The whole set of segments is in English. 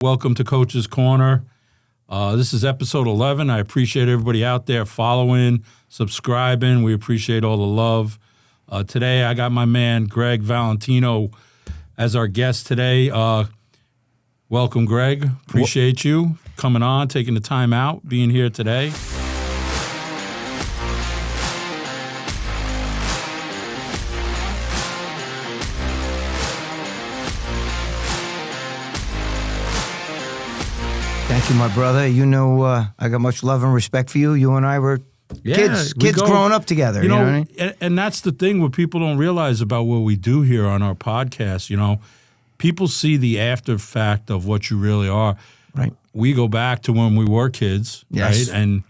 Welcome to Coach's Corner. This is episode 11. I appreciate everybody out there following, subscribing. We appreciate all the love. Today, I got my man, Gregg Valentino, as our guest today. Welcome, Gregg. Appreciate you coming on, taking the time out, being here today. Thank you, my brother. You know, I got much love and respect for you. You and I were kids growing up together. You know what I mean? And that's the thing what people don't realize about what we do here on our podcast. You know, people see the after fact of what you really are. Right. We go back to when we were kids, yes. Right? And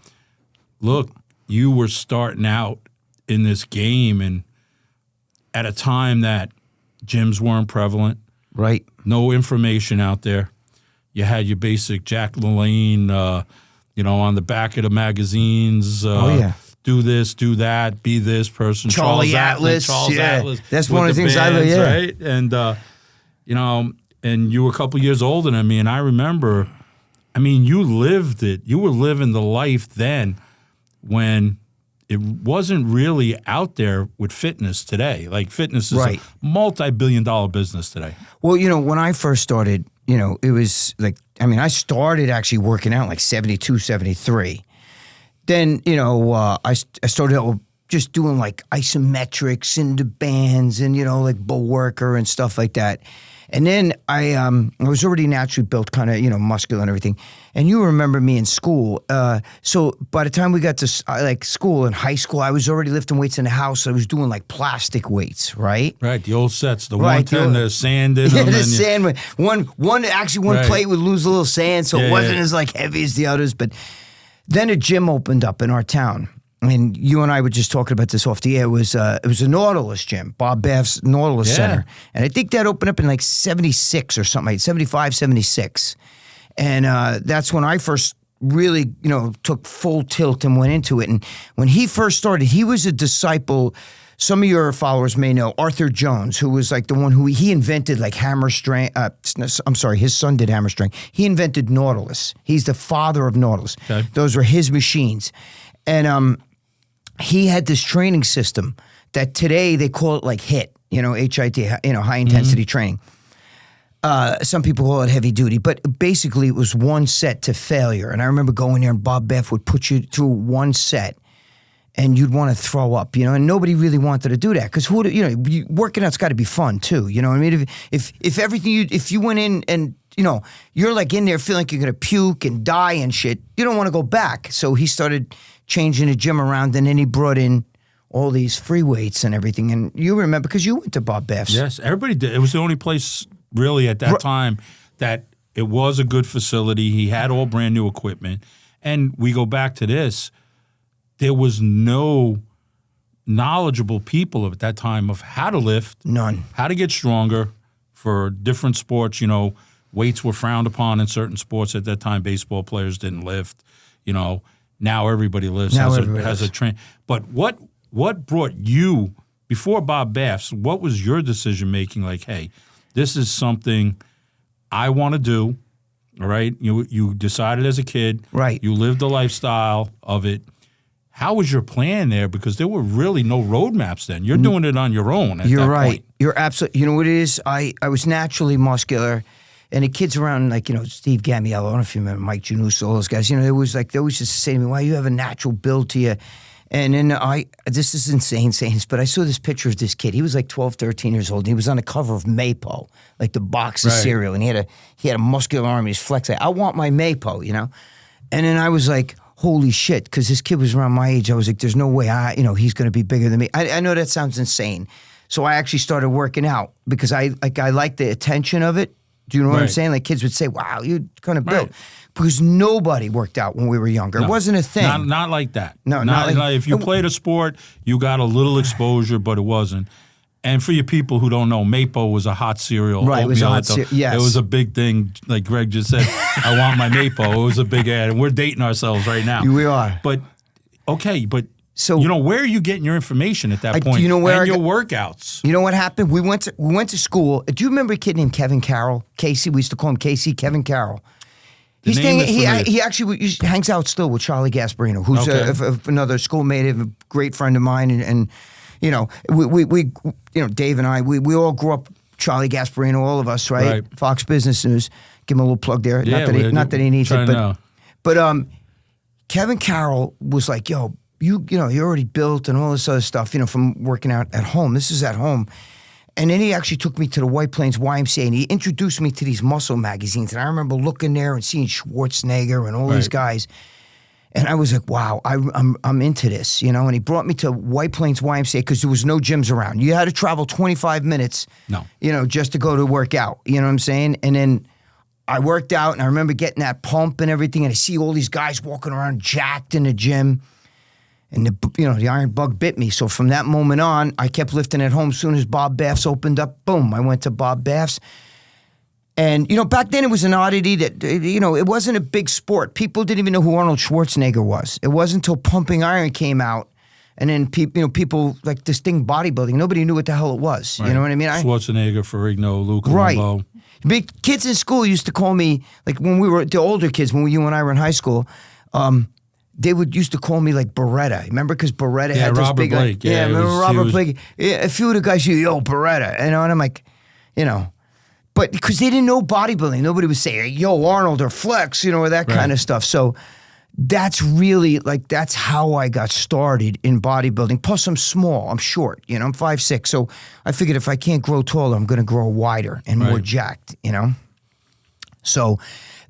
look, you were starting out in this game and at a time that gyms weren't prevalent. Right. No information out there. You had your basic Jack LaLanne, on the back of the magazines. Do this, do that, be this person. Charles Atlas. That's one of the things I learned, right? And, and you were a couple years older than me, and I remember, you lived it. You were living the life then when it wasn't really out there with fitness today. Like fitness is a multi-billion-dollar business today. Well, when I first started, it was like, I started actually working out like 72, 73. Then, I started out just doing like isometrics into bands and, like bulwarker and stuff like that. And then I was already naturally built kind of, muscular and everything. And you remember me in school. So by the time we got to school and high school, I was already lifting weights in the house. I was doing like plastic weights, right? Right, the old sets, the 110, the sand in them. Yeah, the sand. One plate would lose a little sand, so it wasn't as like heavy as the others. But then a gym opened up in our town. And you and I were just talking about this off the air. It was a Nautilus gym, Bob Baff's Nautilus Center. And I think that opened up in like 76 or something, like 75, 76. And that's when I first really, took full tilt and went into it. And when he first started, he was a disciple. Some of your followers may know Arthur Jones, who was like the one who he invented like hammer strength. His son did hammer strength. He invented Nautilus. He's the father of Nautilus. Okay. Those were his machines. And he had this training system that today they call it like HIIT, HIT, high intensity training. Some people call it heavy duty, but basically it was one set to failure. And I remember going there and Bob Baff would put you through one set and you'd want to throw up, and nobody really wanted to do that because working out's got to be fun too. If you went in and, you're like in there feeling like you're going to puke and die and shit, you don't want to go back. So he started changing the gym around, and then he brought in all these free weights and everything. And you remember, because you went to Bob Baff's. Yes, everybody did. It was the only place really at that time that it was a good facility. He had all brand new equipment. And we go back to this, there was no knowledgeable people at that time of how to lift. None. How to get stronger for different sports. Weights were frowned upon in certain sports at that time. Baseball players didn't lift, Now everybody lifts, has a train. But what brought you, before Bob Baff's, what was your decision making? Like, hey, this is something I want to do, all right? You decided as a kid. Right. You lived the lifestyle of it. How was your plan there? Because there were really no roadmaps then. You're doing it on your own at that point. You're right. You're absolutely, you know what it is? I was naturally muscular. And the kids around, like, Steve Gamiello, I don't know if you remember Mike Januso, all those guys, it was like, they always just say to me, wow, you have a natural build to you. And then this is insane saying this, but I saw this picture of this kid. He was like 12, 13 years old. And he was on the cover of Maypo, like the box of cereal. And he had a muscular arm. He was flexing. I want my Maypo, And then I was like, holy shit, because this kid was around my age. I was like, there's no way he's going to be bigger than me. I know that sounds insane. So I actually started working out because I like the attention of it. Do you know what I'm saying? Like kids would say, wow, you're kind of built. Right. Because nobody worked out when we were younger. No, it wasn't a thing. Not like that. No, not like if you played a sport, you got a little exposure, but it wasn't. And for you people who don't know, Maypo was a hot cereal. Right, it was a hot cereal. Yes. It was a big thing, like Gregg just said, I want my Maypo. It was a big ad, and we're dating ourselves right now. We are. But, okay, but So where are you getting your information at that point? You know where and your workouts. You know what happened? We went to school. Do you remember a kid named Kevin Carroll? Casey. We used to call him Casey. Kevin Carroll. He actually hangs out still with Charlie Gasparino, who's another schoolmate, a great friend of mine, and we Dave and I, we all grew up. Charlie Gasparino, all of us, right? Fox Business News. Give him a little plug there. Yeah, not that he needs it, but Kevin Carroll was like, yo, you're already built and all this other stuff, from working out at home. This is at home. And then he actually took me to the White Plains YMCA and he introduced me to these muscle magazines. And I remember looking there and seeing Schwarzenegger and all these guys. And I was like, wow, I'm into this, And he brought me to White Plains YMCA because there was no gyms around. You had to travel 25 minutes, just to go to work out. You know what I'm saying? And then I worked out and I remember getting that pump and everything. And I see all these guys walking around jacked in the gym. And the iron bug bit me. So from that moment on, I kept lifting at home. As soon as Bob Baff's opened up, boom, I went to Bob Baff's. And, back then it was an oddity that, it wasn't a big sport. People didn't even know who Arnold Schwarzenegger was. It wasn't until Pumping Iron came out. And then people like this thing bodybuilding. Nobody knew what the hell it was. Right. You know what I mean? Schwarzenegger, Ferrigno, Luca Lambeau. Big kids in school used to call me, like when we were, the older kids, when you and I were in high school, they used to call me like Beretta. Remember? Because Beretta had this Robert big... Blake. Remember Robert Blake? Yeah, a few of the guys, yo, Beretta. And I'm like, But because they didn't know bodybuilding. Nobody would say, yo, Arnold or Flex, or that kind of stuff. So that's really, that's how I got started in bodybuilding. Plus, I'm small. I'm short. I'm 5'6". So I figured if I can't grow taller, I'm going to grow wider and more jacked, So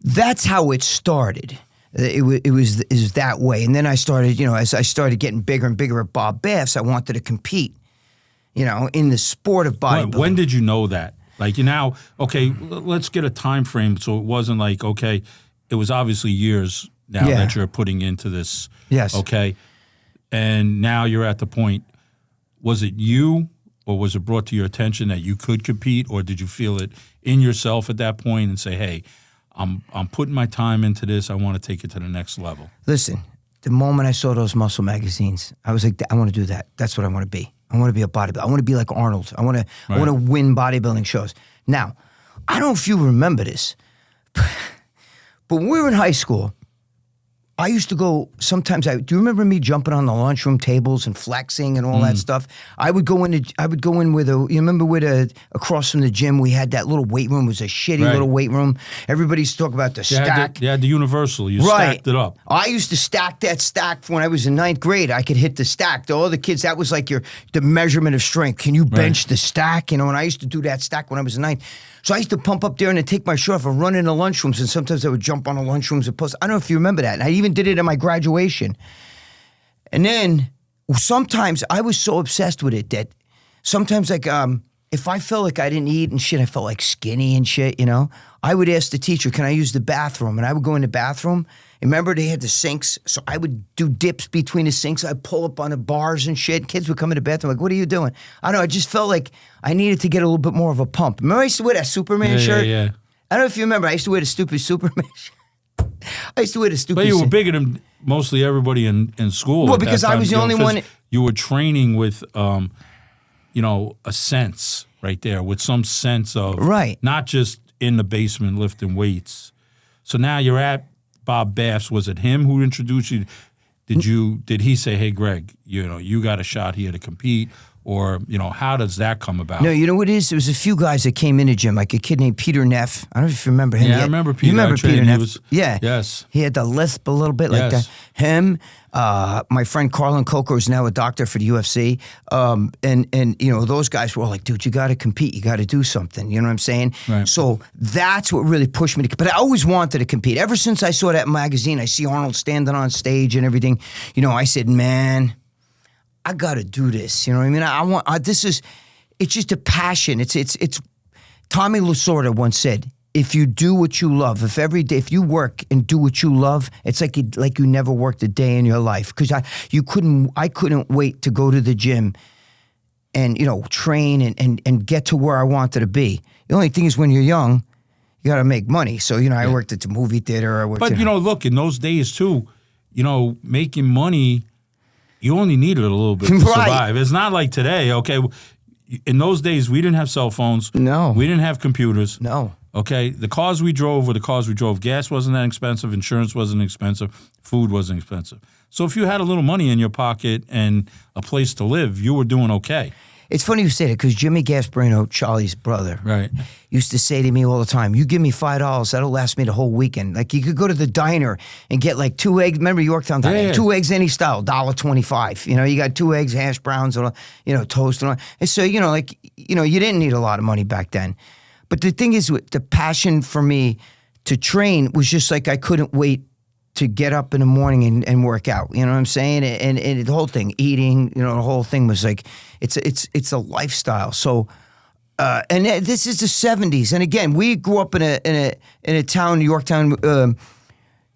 that's how it started. It was that way. And then I started, as I started getting bigger and bigger at Bob Baff's, I wanted to compete, in the sport of bodybuilding. When did you know that? Like, let's get a time frame so it wasn't like, okay, it was obviously years now that you're putting into this. Yes. Okay. And now you're at the point, was it you or was it brought to your attention that you could compete, or did you feel it in yourself at that point and say, hey, I'm putting my time into this. I want to take it to the next level. Listen, the moment I saw those muscle magazines, I was like, I want to do that. That's what I want to be. I want to be a bodybuilder. I want to be like Arnold. I want to win bodybuilding shows. Now, I don't know if you remember this, but when we were in high school, I used to go, sometimes do you remember me jumping on the lunchroom tables and flexing and all that stuff? I would go in with across from the gym, we had that little weight room. It was a shitty little weight room. Everybody used to talk about the stack. You had the universal. You stacked it up. I used to stack that stack when I was in 9th grade. I could hit the stack. The other kids, that was like the measurement of strength. Can you bench the stack? And I used to do that stack when I was in 9th. So I used to pump up there and then take my shirt off and run in the lunchrooms, and sometimes I would jump on the lunchrooms and post. I don't know if you remember that. And I even did it at my graduation. And then sometimes I was so obsessed with it that sometimes if I felt like I didn't eat and shit, I felt like skinny and shit, I would ask the teacher, can I use the bathroom? And I would go in the bathroom. Remember, they had the sinks, so I would do dips between the sinks. I'd pull up on the bars and shit. Kids would come in the bathroom like, what are you doing? I don't know. I just felt like I needed to get a little bit more of a pump. Remember I used to wear that Superman shirt? Yeah. I don't know if you remember. I used to wear the stupid Superman shirt. But you were bigger than mostly everybody in school. Well, because I was the only one. You were training with, a sense right there, with some sense of not just in the basement lifting weights. So now you're at Bob Baff's. Was it him who introduced you? Did he say, hey, Greg, you got a shot here to compete? Or, how does that come about? No, you know what it is? There was a few guys that came in the gym, like a kid named Peter Neff. I don't know if you remember him. Yeah, I remember Peter. You remember Peter Neff? Yes. He had the lisp a little bit like that. Him, my friend Carlin Coker is now a doctor for the UFC. And those guys were all like, dude, you got to compete. You got to do something. You know what I'm saying? Right. So that's what really pushed me to compete. But I always wanted to compete. Ever since I saw that magazine, I see Arnold standing on stage and everything. I said, man, I got to do this. You know what I mean? It's just a passion. It's Tommy Lasorda once said, if you do what you love, if you work and do what you love, it's like you never worked a day in your life. Because I couldn't wait to go to the gym and, train and get to where I wanted to be. The only thing is when you're young, you got to make money. So, I worked at the movie theater. But, look, in those days too, making money you only needed a little bit to survive. It's not like today, okay? In those days, we didn't have cell phones. No. We didn't have computers. No. Okay? The cars we drove were the cars we drove. Gas wasn't that expensive. Insurance wasn't expensive. Food wasn't expensive. So if you had a little money in your pocket and a place to live, you were doing okay. It's funny you say that because Jimmy Gasparino, Charlie's brother, Right, used to say to me all the time, you give me $5, that'll last me the whole weekend. Like you could go to the diner and get like 2 eggs. Remember Yorktown Diner? Yeah. 2 eggs any style, $1.25. You know, you got 2 eggs, hash browns, or, you know, toast. And so, you know, like, you know, you didn't need a lot of money back then. But the thing is, the passion for me to train was just like I couldn't wait to get up in the morning and work out. You know what I'm saying? And the whole thing, eating, you know, the whole thing was like, it's a lifestyle. So, and this is the 70s. And again, we grew up in a town, Yorktown. You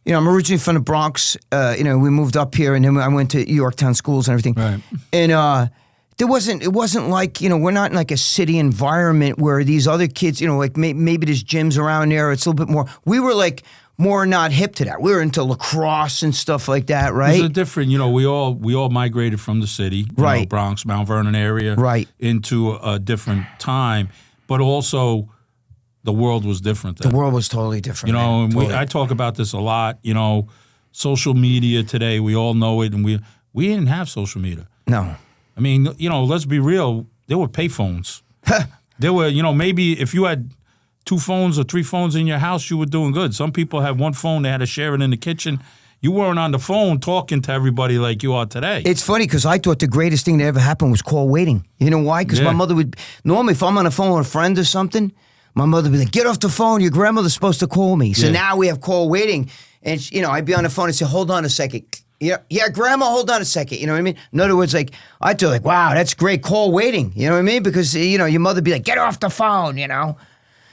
know, I'm originally from the Bronx. You know, we moved up here, and then I went to Yorktown schools and everything. right. And it wasn't like, you know, we're not in like a city environment where these other kids, you know, like maybe there's gyms around there. It's a little bit more. We were like more not hip to that. We were into lacrosse and stuff like that, right? It's a different, you know, we all migrated from the city, you Right. know, Bronx, Mount Vernon area, Right. into a different time, but also the world was different then. The world was totally different. You know, man. and Totally. I talk about this a lot. You know, social media today, we all know it, and we didn't have social media. No. I mean, you know, let's be real. There were payphones. There were, you know, maybe if you had 2 phones or 3 phones in your house, you were doing good. Some people had 1 phone; they had to share it in the kitchen. You weren't on the phone talking to everybody like you are today. It's funny because I thought the greatest thing that ever happened was call waiting. You know why? Because Yeah. my mother would, normally if I'm on the phone with a friend or something, my mother would be like, get off the phone, your grandmother's supposed to call me. So Yeah. now we have call waiting. And, you know, I'd be on the phone and say, hold on a second. Yeah, grandma, hold on a second. You know what I mean? In other words, like, I thought, like, wow, that's great, call waiting. You know what I mean? Because, you know, your mother would be like, get off the phone, you know?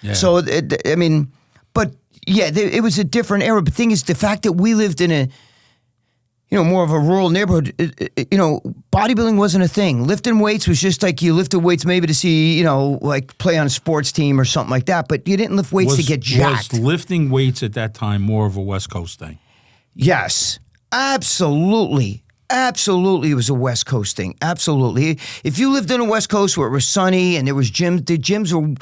Yeah. So, I mean, but yeah, it was a different era. But the thing is, the fact that we lived in a, you know, more of a rural neighborhood, you know, bodybuilding wasn't a thing. Lifting weights was just like you lifted weights maybe to see, you know, like play on a sports team or something like that. But you didn't lift weights to get jacked. Was lifting weights at that time more of a West Coast thing? Yes, absolutely. Absolutely, it was a West Coast thing. Absolutely. If you lived in the West Coast where it was sunny and there was gyms, the gyms were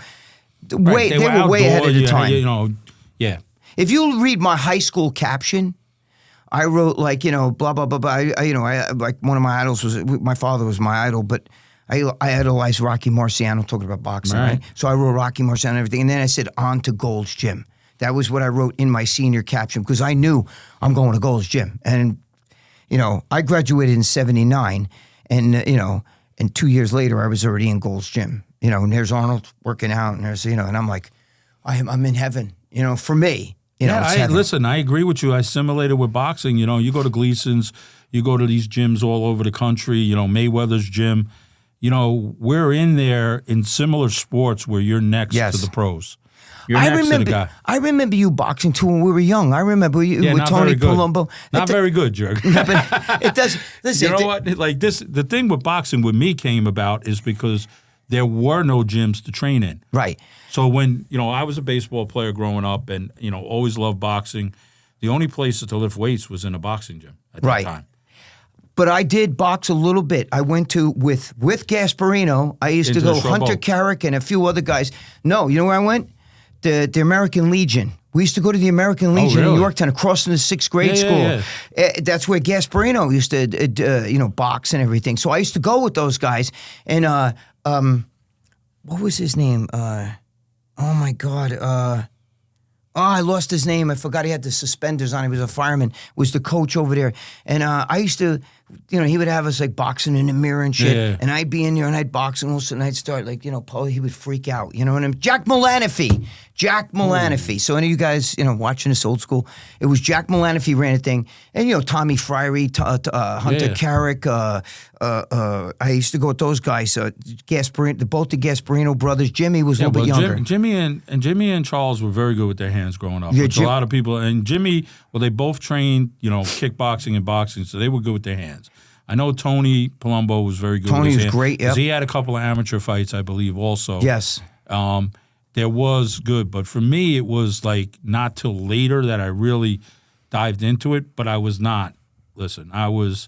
Right, they were way ahead of the time. You know, yeah. If you read my high school caption, I wrote like, you know, blah, blah, blah, blah. I like one of my idols was, my father was my idol, but I idolized Rocky Marciano, talking about boxing, right? So I wrote Rocky Marciano and everything. And then I said, on to Gold's Gym. That was what I wrote in my senior caption because I knew I'm going to Gold's Gym. And, you know, I graduated in 79 and, you know, and 2 years later I was already in Gold's Gym. You know, and there's Arnold working out and there's, you know, and I'm like, I'm in heaven, you know, for me. You know, listen, I agree with you. I assimilated with boxing. You know, you go to Gleason's, you go to these gyms all over the country, you know, Mayweather's gym. You know, we're in there in similar sports where you're next to the pros. You're next to the guy. I remember you boxing too when we were young. I remember you with Tony Palumbo. Not very good, Jurg. But it does. Listen, you know what? Like this, the thing with boxing with me came about is because there were no gyms to train in. Right. So when, you know, I was a baseball player growing up and, you know, always loved boxing, the only place to lift weights was in a boxing gym at that time. But I did box a little bit. I went to, with Gasparino, I used to go Hunter Carrick and a few other guys. No, you know where I went? The American Legion. We used to go to the American Legion in Yorktown, across from the 6th grade school. Yeah. That's where Gasparino used to, you know, box and everything. So I used to go with those guys. And what was his name? Oh my God. I lost his name. I forgot he had the suspenders on. He was a fireman. Was the coach over there. And I used to, you know, he would have us like boxing in the mirror and shit. Yeah. And I'd be in there and I'd box and all of a sudden I'd start like, you know, he would freak out. You know what I mean? Jack Malanaphy. So any of you guys, you know, watching this old school, it was Jack Malanaphy ran a thing. And, you know, Tommy Friery, Hunter Carrick. I used to go with those guys. Gasparino, both the Gasparino brothers. Jimmy was a little bit younger. Jimmy and Charles were very good with their hands growing up. Which a lot of people, and Jimmy, well, they both trained, you know, kickboxing and boxing, so they were good with their hands. I know Tony Palumbo was very good with his hands. Tony was great, yeah. He had a couple of amateur fights, I believe, also. Yes. There was good, but for me, it was like not till later that I really dived into it, but I was not. Listen, I was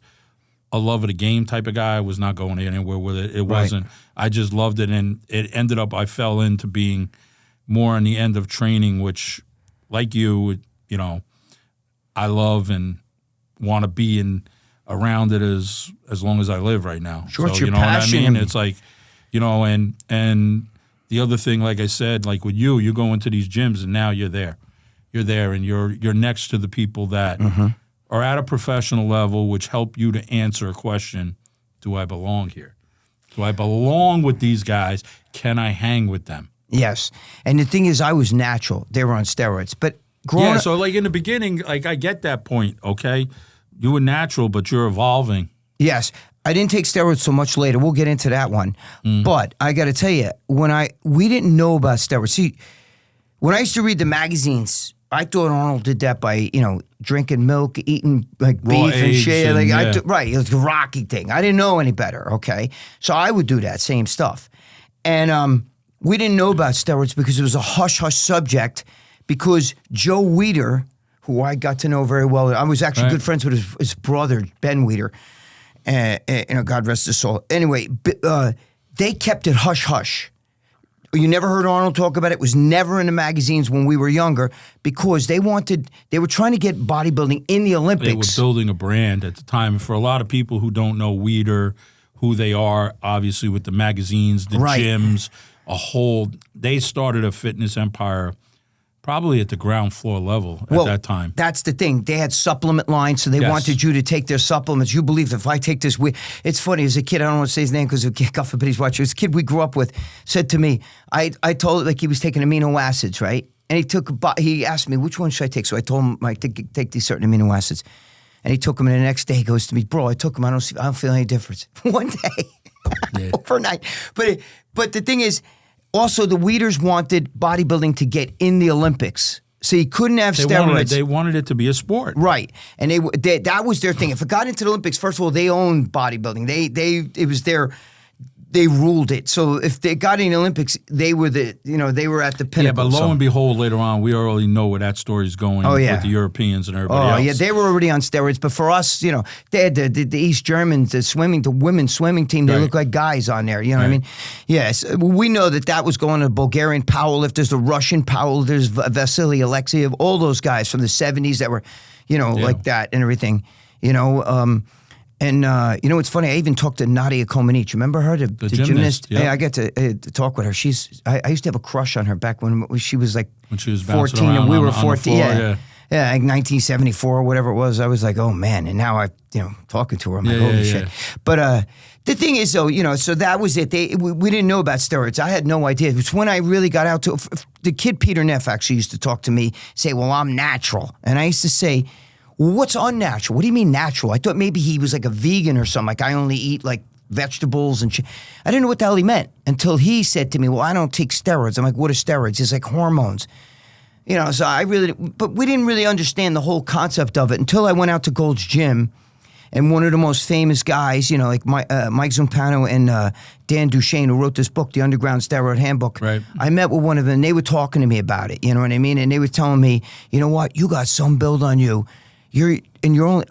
a love of the game type of guy. I was not going anywhere with it. It wasn't. I just loved it, and it ended up I fell into being more on the end of training, which, like you know, I love and want to be around it as long as I live right now. Sure, so, it's your you know passion. what I mean? It's like, you know, and the other thing, like I said, like with you go into these gyms and now you're there. You're there, and you're next to the people that are at a professional level, which help you to answer a question: do I belong here? Do I belong with these guys? Can I hang with them? Yes. And the thing is, I was natural. They were on steroids. But growing up, so like in the beginning, like I get that point, okay? You were natural, but you're evolving. Yes. I didn't take steroids so much later. We'll get into that one. But I got to tell you, we didn't know about steroids. See, when I used to read the magazines, I thought Arnold did that by, drinking milk, eating like Raw beef and shit. and, Right. It was a Rocky thing. I didn't know any better, okay? So I would do that same stuff. And we didn't know about steroids because it was a hush-hush subject, because Joe Weider, who I got to know very well, I was actually good friends with his brother, Ben Weider, God rest his soul. Anyway, they kept it hush-hush. You never heard Arnold talk about it. It was never in the magazines when we were younger, because they were trying to get bodybuilding in the Olympics. They were building a brand at the time. For a lot of people who don't know Weider, who they are, obviously with the magazines, the gyms, they started a fitness empire probably at the ground floor level at that time. That's the thing. They had supplement lines, so they wanted you to take their supplements. You believe if I take this, it's funny, as a kid, I don't want to say his name because God forbid he's watching. This kid we grew up with said to me, I told him, like, he was taking amino acids, right? And he asked me, which one should I take? So I told him, I take these certain amino acids. And he took them, and the next day he goes to me, bro, I took them, I don't feel any difference. One day, overnight. But the thing is, also, the Weiders wanted bodybuilding to get in the Olympics. So you couldn't have steroids. They wanted it to be a sport. Right. And that was their thing. If it got into the Olympics, first of all, they owned bodybuilding. It was they ruled it. So if they got in the Olympics, they were they were at the pinnacle. Yeah, but lo and behold, later on, we already know where that story's going with the Europeans and everybody else. Oh, yeah, they were already on steroids. But for us, they had the East Germans, the women's swimming team, they look like guys on there. You know what I mean? Yes, we know that was going to Bulgarian powerlifters, the Russian powerlifters, Vasily Alexiev, all those guys from the 70s that were, like that and everything, And it's funny. I even talked to Nadia Comaneci. Remember her, the gymnast? Yep. Yeah, I get to talk with her. I used to have a crush on her back when she was like when she was 14 and we were 14. Yeah, like 1974 or whatever it was. I was like, oh man! And now talking to her, I'm like, holy shit. But the thing is, though, so that was it. We didn't know about steroids. I had no idea. It was when I really got out to the kid Peter Neff actually used to talk to me, say, well, I'm natural, and I used to say, well, what's unnatural? What do you mean natural? I thought maybe he was like a vegan or something. Like, I only eat like vegetables and shit. I didn't know what the hell he meant until he said to me, well, I don't take steroids. I'm like, what are steroids? It's like hormones. So but we didn't really understand the whole concept of it until I went out to Gold's Gym, and one of the most famous guys, like Mike Zumpano and Dan Duchesne, who wrote this book, The Underground Steroid Handbook. Right. I met with one of them, and they were talking to me about it, you know what I mean? And they were telling me, you know what, you got some build on you. I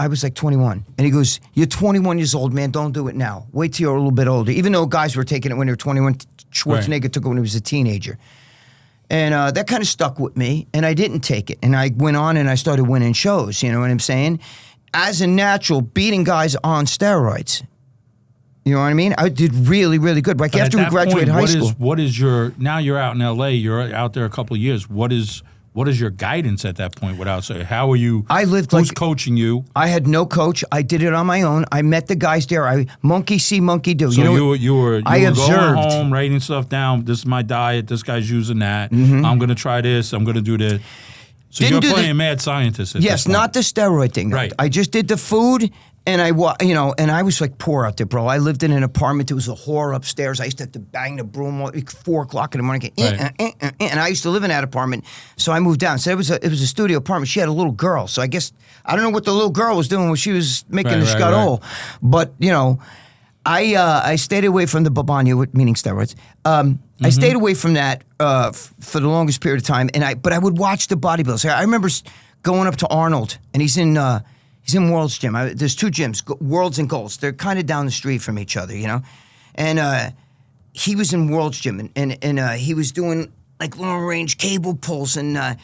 was like 21. And he goes, you're 21 years old, man, don't do it now. Wait till you're a little bit older. Even though guys were taking it when they were 21, Schwarzenegger took it when he was a teenager. And that kind of stuck with me, and I didn't take it. And I went on and I started winning shows, you know what I'm saying? As a natural, beating guys on steroids. You know what I mean? I did really, really good. Like after we graduated high school. Now you're out in LA, you're out there a couple of years. What is your guidance at that point without saying, how are you? Who's coaching you? I had no coach. I did it on my own. I met the guys there. Monkey see, monkey do. So you were going home, writing stuff down. This is my diet. This guy's using that. Mm-hmm. I'm going to try this. I'm going to do this. So you're playing mad scientist at this point. Not the steroid thing. Right. I just did the food. And I was like poor out there, bro. I lived in an apartment. There was a whore upstairs. I used to have to bang the broom at 4 o'clock in the morning. And I used to live in that apartment. So I moved down. So it was a studio apartment. She had a little girl. So I guess, I don't know what the little girl was doing when she was making the scuttle. But, I stayed away from the babanya, meaning steroids. I stayed away from that for the longest period of time. But I would watch the bodybuilders. I remember going up to Arnold, and he's in He's in World's Gym. There's two gyms, World's and Gold's. They're kind of down the street from each other, you know? And he was in World's Gym, and he was doing like long-range cable pulls, and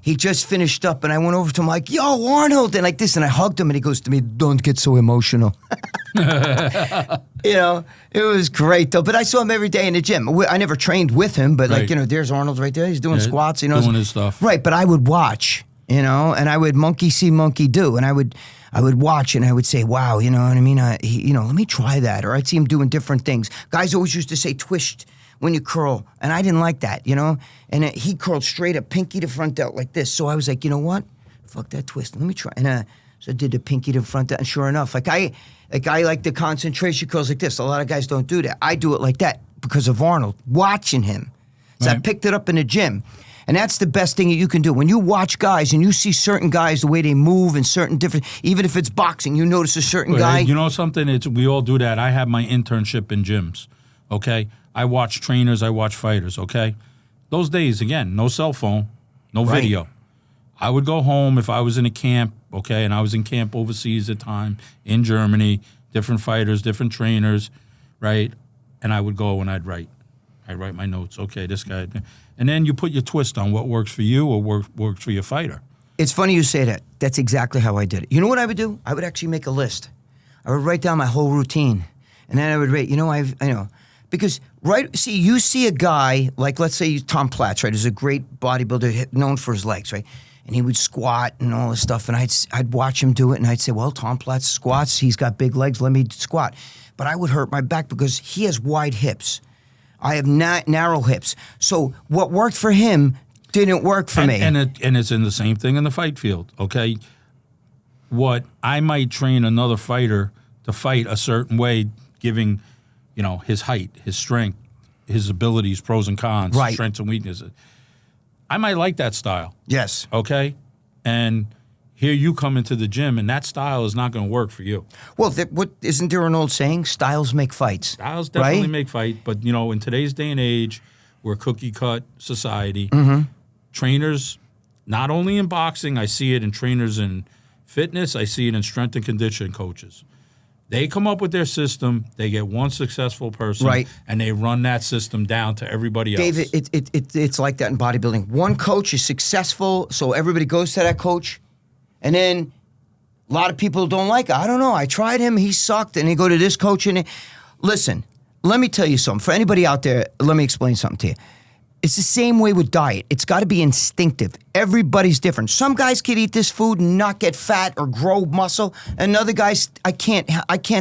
he just finished up, and I went over to him like, yo, Arnold, and like this, and I hugged him, and he goes to me, don't get so emotional. You know, it was great, though. But I saw him every day in the gym. I never trained with him, but like, you know, there's Arnold right there. He's doing squats, you know. Doing his stuff. Right, but I would watch, you know, and I would monkey see, monkey do, and I would watch, and I would say, wow, you know what I mean? You know, let me try that. Or I'd see him doing different things. Guys always used to say twist when you curl, and I didn't like that, you know? And he curled straight up, pinky to front out like this. So I was like, you know what? Fuck that twist. Let me try. And so I did the pinky to front out, and sure enough, like I like the concentration curls like this. A lot of guys don't do that. I do it like that because of Arnold, watching him. So I picked it up in the gym. And that's the best thing that you can do. When you watch guys and you see certain guys, the way they move and certain different, even if it's boxing, you notice a certain guy. You know something? We all do that. I have my internship in gyms, okay? I watch trainers, I watch fighters, okay? Those days, again, no cell phone, no video. I would go home if I was in a camp, okay, and I was in camp overseas at the time, in Germany, different fighters, different trainers, right? And I would go and I'd write my notes. Okay, this guy. And then you put your twist on what works for you or works for your fighter. It's funny you say that. That's exactly how I did it. You know what I would do? I would actually make a list. I would write down my whole routine. And then I would rate, you know, I know. Because, you see a guy, like let's say Tom Platz, right, who's a great bodybuilder known for his legs, right? And he would squat and all this stuff, and I'd watch him do it, and I'd say, well, Tom Platz squats, he's got big legs, let me squat. But I would hurt my back because he has wide hips. I have narrow hips. So what worked for him didn't work for me. And it's in the same thing in the fight field, okay? What I might train another fighter to fight a certain way, giving, you know, his height, his strength, his abilities, pros and cons, strengths and weaknesses. I might like that style. Yes. Okay? And here you come into the gym, and that style is not going to work for you. Well, what isn't there an old saying? Styles make fights. Styles definitely make fight, but you know, in today's day and age, we're a cookie-cut society. Trainers, not only in boxing, I see it in trainers in fitness, I see it in strength and conditioning coaches. They come up with their system, they get one successful person, and they run that system down to everybody else. David, it's like that in bodybuilding. One coach is successful, so everybody goes to that coach. And then a lot of people don't like it. I don't know. I tried him. He sucked. And they go to this coach. And listen, let me tell you something. For anybody out there, let me explain something to you. It's the same way with diet. It's got to be instinctive. Everybody's different. Some guys can eat this food and not get fat or grow muscle. And other guys, I can't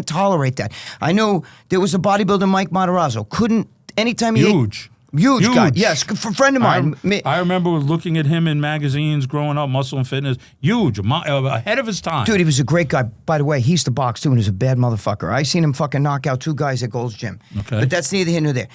tolerate that. I know there was a bodybuilder, Mike Matarazzo. Couldn't, anytime he ate... Huge guy. Yes, a friend of mine. I remember looking at him in magazines growing up, Muscle and Fitness. Huge, ahead of his time. Dude, he was a great guy. By the way, he used to box too, and he was a bad motherfucker. I seen him fucking knock out two guys at Gold's Gym. Okay. But that's neither here nor there.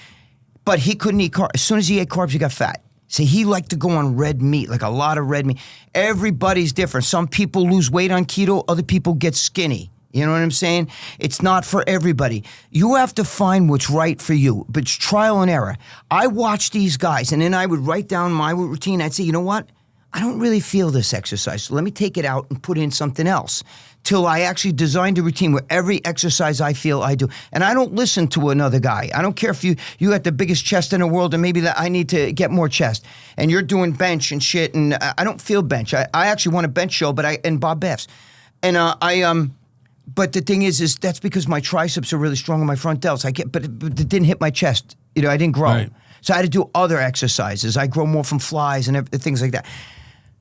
But he couldn't eat carbs. As soon as he ate carbs, he got fat. See, he liked to go on red meat, like a lot of red meat. Everybody's different. Some people lose weight on keto. Other people get skinny. You know what I'm saying? It's not for everybody. You have to find what's right for you, but it's trial and error. I watch these guys, and then I would write down my routine. I'd say, you know what? I don't really feel this exercise, so let me take it out and put in something else till I actually designed a routine where every exercise I feel I do. And I don't listen to another guy. I don't care if you got the biggest chest in the world and maybe that I need to get more chest. And you're doing bench and shit, and I don't feel bench. I actually want a bench show, and Bob Baffs. And but the thing is that's because my triceps are really strong on my front delts. But it didn't hit my chest. You know, I didn't grow. Right. So I had to do other exercises. I grow more from flies and things like that.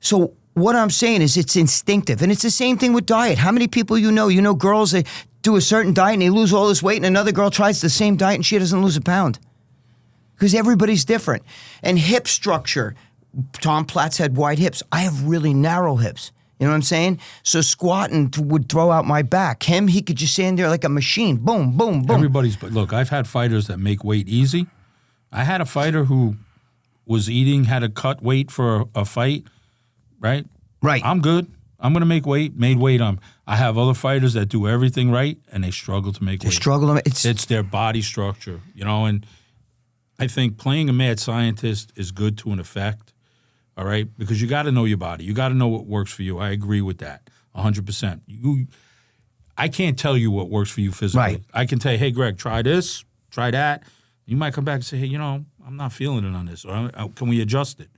So what I'm saying is it's instinctive. And it's the same thing with diet. How many people you know girls that do a certain diet and they lose all this weight, and another girl tries the same diet and she doesn't lose a pound? Because everybody's different. And hip structure. Tom Platz had wide hips. I have really narrow hips. You know what I'm saying? So squatting would throw out my back. He could just stand there like a machine. Boom, boom, boom. Look, I've had fighters that make weight easy. I had a fighter who was had to cut weight for a fight, right? Right. I'm good. I'm going to make weight, made weight on. I have other fighters that do everything right, and they struggle to make weight. It's their body structure, you know, and I think playing a mad scientist is good to an effect. All right? Because you got to know your body. You got to know what works for you. I agree with that 100%. I can't tell you what works for you physically. Right. I can tell you, hey, Greg, try this, try that. You might come back and say, hey, I'm not feeling it on this, or can we adjust it?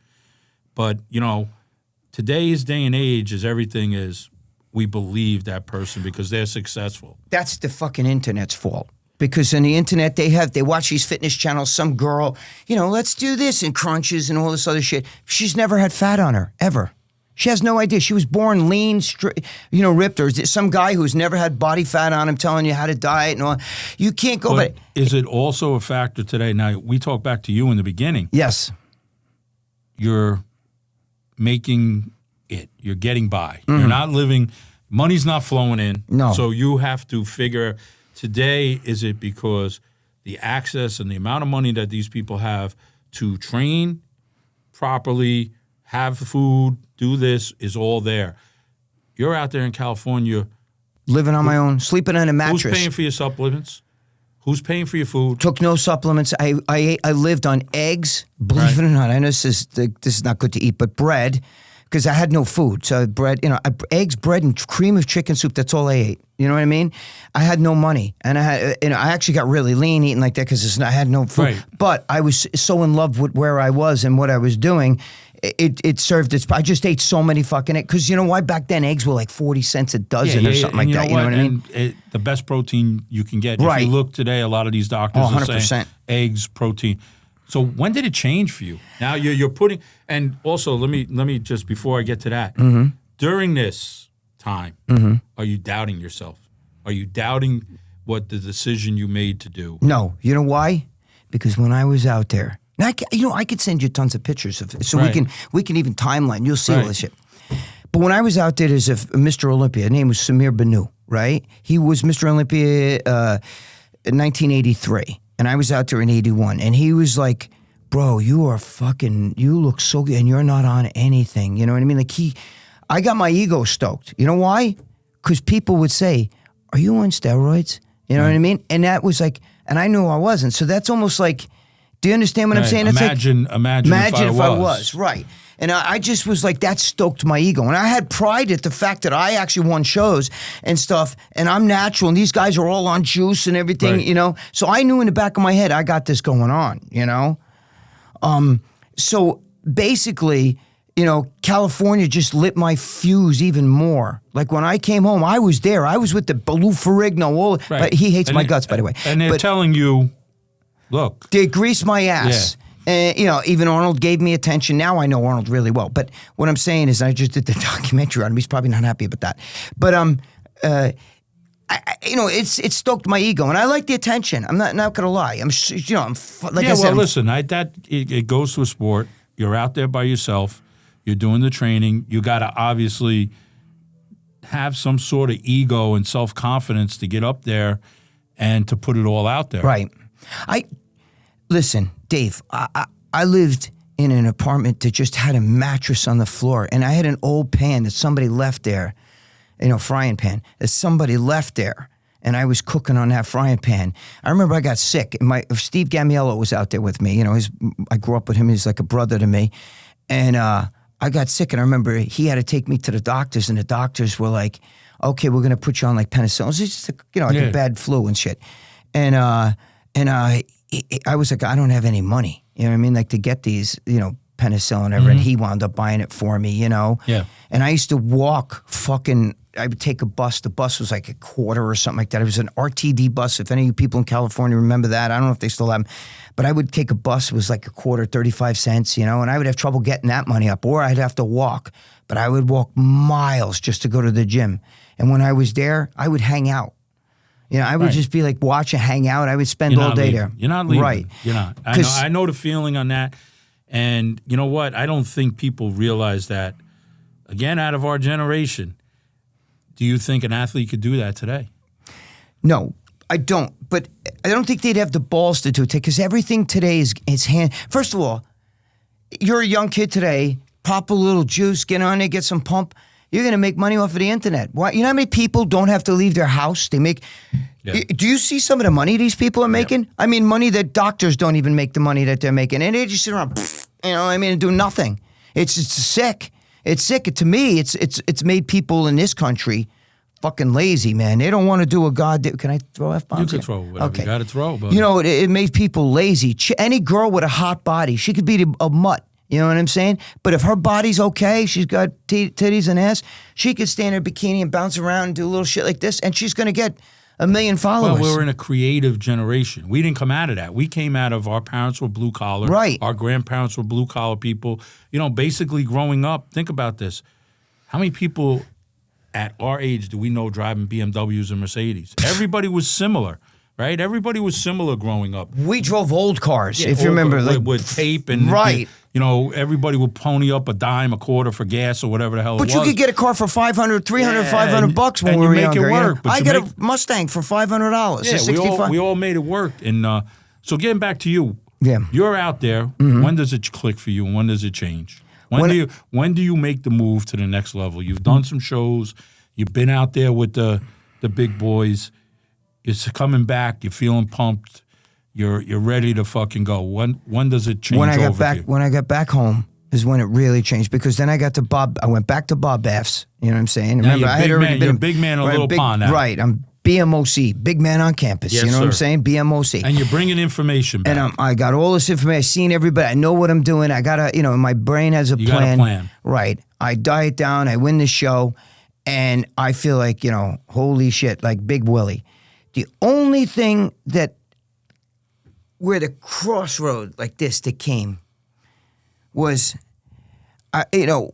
But, today's day and age is everything is we believe that person because they're successful. That's the fucking internet's fault. Because on the internet, they watch these fitness channels, some girl, let's do this, and crunches and all this other shit. She's never had fat on her, ever. She has no idea. She was born lean, ripped, or is it some guy who's never had body fat on him telling you how to diet and all. You can't go But is it also a factor today? Now, we talk back to you in the beginning. Yes. You're making it. You're getting by. Mm-hmm. You're not living. Money's not flowing in. No. So you have to figure, today, is it because the access and the amount of money that these people have to train properly, have food, do this, is all there. You're out there in California. Living on my own, sleeping on a mattress. Who's paying for your supplements? Who's paying for your food? Took no supplements. I lived on eggs. Believe it or not, I know this is not good to eat, but bread, because I had no food. So bread, eggs, bread, and cream of chicken soup. That's all I ate. You know what I mean? I had no money, and I actually got really lean eating like that because I had no food. Right. But I was so in love with where I was and what I was doing. It served its. I just ate so many fucking eggs because you know why? Back then eggs were like 40 cents a dozen or something like that. You know what I mean? The best protein you can get. Right. If you look today, a lot of these doctors are 100%. saying eggs, protein. So when did it change for you? Now you're putting, and also let me just before I get to that, during this time, are you doubting yourself? Are you doubting what the decision you made to do? No. You know why? Because when I was out there. I could send you tons of pictures of it, so right. we can even timeline. You'll see all this shit. But when I was out there, there's a Mr. Olympia. His name was Samir Banu, right? He was Mr. Olympia in 1983, and I was out there in 81. And he was like, "Bro, you look so good, and you're not on anything." You know what I mean? Like I got my ego stoked. You know why? Because people would say, "Are you on steroids?" You know what I mean? And that was like, and I knew I wasn't. So that's almost like. Do you understand what I'm saying? It's imagine if I was. Right. And I just was like, that stoked my ego. And I had pride at the fact that I actually won shows and stuff, and I'm natural, and these guys are all on juice and everything, right. So I knew in the back of my head, I got this going on, So basically, California just lit my fuse even more. Like when I came home, I was there. I was with the Baloo Ferrigno. Right. But he hates my guts, by the way. And they're telling you, look. They greased my ass. Yeah. Even Arnold gave me attention. Now I know Arnold really well. But what I'm saying is I just did the documentary on him. He's probably not happy about that. But it stoked my ego, and I like the attention. I'm not going to lie. I said. Listen, it goes to a sport. You're out there by yourself. You're doing the training. You got to obviously have some sort of ego and self-confidence to get up there and to put it all out there. Right. Listen, Dave, I lived in an apartment that just had a mattress on the floor, and I had an old pan that somebody left there, frying pan, that somebody left there, and I was cooking on that frying pan. I remember I got sick, and Steve Gamiello was out there with me. I grew up with him. He's like a brother to me, and I got sick, and I remember he had to take me to the doctors, and the doctors were like, okay, we're going to put you on like penicillin. It was just a bad flu and shit. And I was like, I don't have any money, you know what I mean? Like to get these, penicillin and everything. And he wound up buying it for me, Yeah. And I used to walk I would take a bus. The bus was like $0.25 or something like that. It was an RTD bus. If any of you people in California remember that, I don't know if they still have them. But I would take a bus. It was like $0.25, 35 cents, and I would have trouble getting that money up, or I'd have to walk. But I would walk miles just to go to the gym. And when I was there, I would hang out. I would just be like watch and hang out. I would spend all day there. You're not leaving. Right. You're not. I know the feeling on that. And you know what? I don't think people realize that, again, out of our generation, do you think an athlete could do that today? No, I don't. But I don't think they'd have the balls to do it because everything today is hand. First of all, you're a young kid today, pop a little juice, get on there, get some pump. You're going to make money off of the internet. Why? You know how many people don't have to leave their house? They make. Yeah. Do you see some of the money these people are making? Yeah. I mean, money that doctors don't even make the money that they're making, and they just sit around, and do nothing. It's sick. It's sick. To me, it's made people in this country fucking lazy, man. They don't want to do a goddamn. Can I throw F-bombs? You can throw whatever you got to throw. But you know, it made people lazy. Any girl with a hot body, she could be a mutt. You know what I'm saying? But if her body's okay, she's got titties and ass, she could stand in a bikini and bounce around and do a little shit like this, and she's going to get 1 million followers. Well, we're in a creative generation. We didn't come out of that. We came out of our parents were blue collar. Right. Our grandparents were blue collar people. You know, basically growing up, think about this. How many people at our age do we know driving BMWs and Mercedes? Everybody was similar, right? Everybody was similar growing up. We drove old cars, if you remember. With tape and, right. You know, everybody would pony up a dime, a quarter for gas or whatever the hell it was. But you could get a car for $500, $300, $500 when we were younger. And you make it work. I got a Mustang for $500. Yeah, we all made it work. And so getting back to you, you're out there. Mm-hmm. When does it click for you and when does it change? When do you make the move to the next level? You've done some shows. You've been out there with the big boys. You're coming back. You're feeling pumped. You're ready to fucking go. When does it change? When I got back home is when it really changed, because then I went back to Bob Baff's. You know what I'm saying? Now Remember, you're a big man in a little pond now. Right. I'm BMOC, big man on campus. Yes, you know sir. what I'm saying? BMOC. And you're bringing information back. And I got all this information. I've seen everybody. I know what I'm doing. I got to, my brain has a plan. You got a plan. Right. I diet down. I win the show. And I feel like, holy shit, like Big Willie. The only thing where the crossroad like this that came was,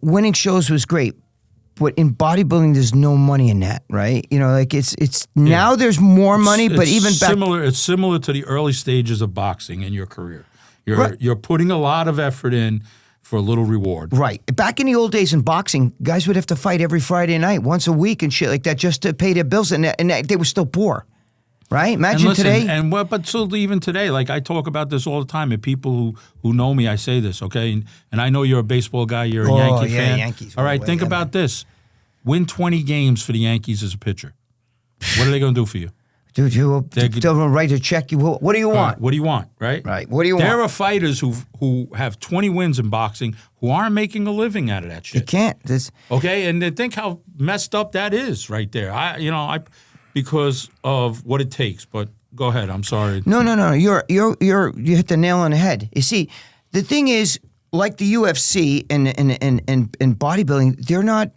winning shows was great, but in bodybuilding, there's no money in that, right? Now there's more money, but even back. It's similar to the early stages of boxing in your career. You're putting a lot of effort in for a little reward. Right. Back in the old days in boxing, guys would have to fight every Friday night, once a week and shit like that just to pay their bills, and they were still poor. Right? Imagine today. But so even today, like I talk about this all the time, and people who know me, I say this, okay? And I know you're a baseball guy, you're a Yankee fan. Yankees. All right, think about this. Win 20 games for the Yankees as a pitcher. What are they going to do for you? Dude, they'll write a check. What do you want? Right, what do you want, right? Right. What do you want? There are fighters who have 20 wins in boxing who aren't making a living out of that shit. You can't. Okay, and then think how messed up that is right there. Because of what it takes. But go ahead. I'm sorry. No. You hit the nail on the head. You see, the thing is, like the UFC and bodybuilding,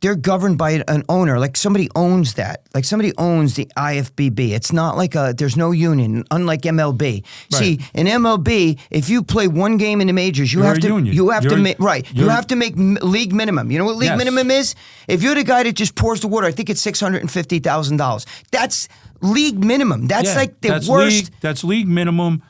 they're governed by an owner. Like somebody owns that. Like somebody owns the IFBB. It's not like there's no union, unlike MLB. Right. See, in MLB, if you play one game in the majors, you have to make league minimum. You know what league minimum is? If you're the guy that just pours the water, I think it's $650,000. That's league minimum. That's like the worst. That's league minimum.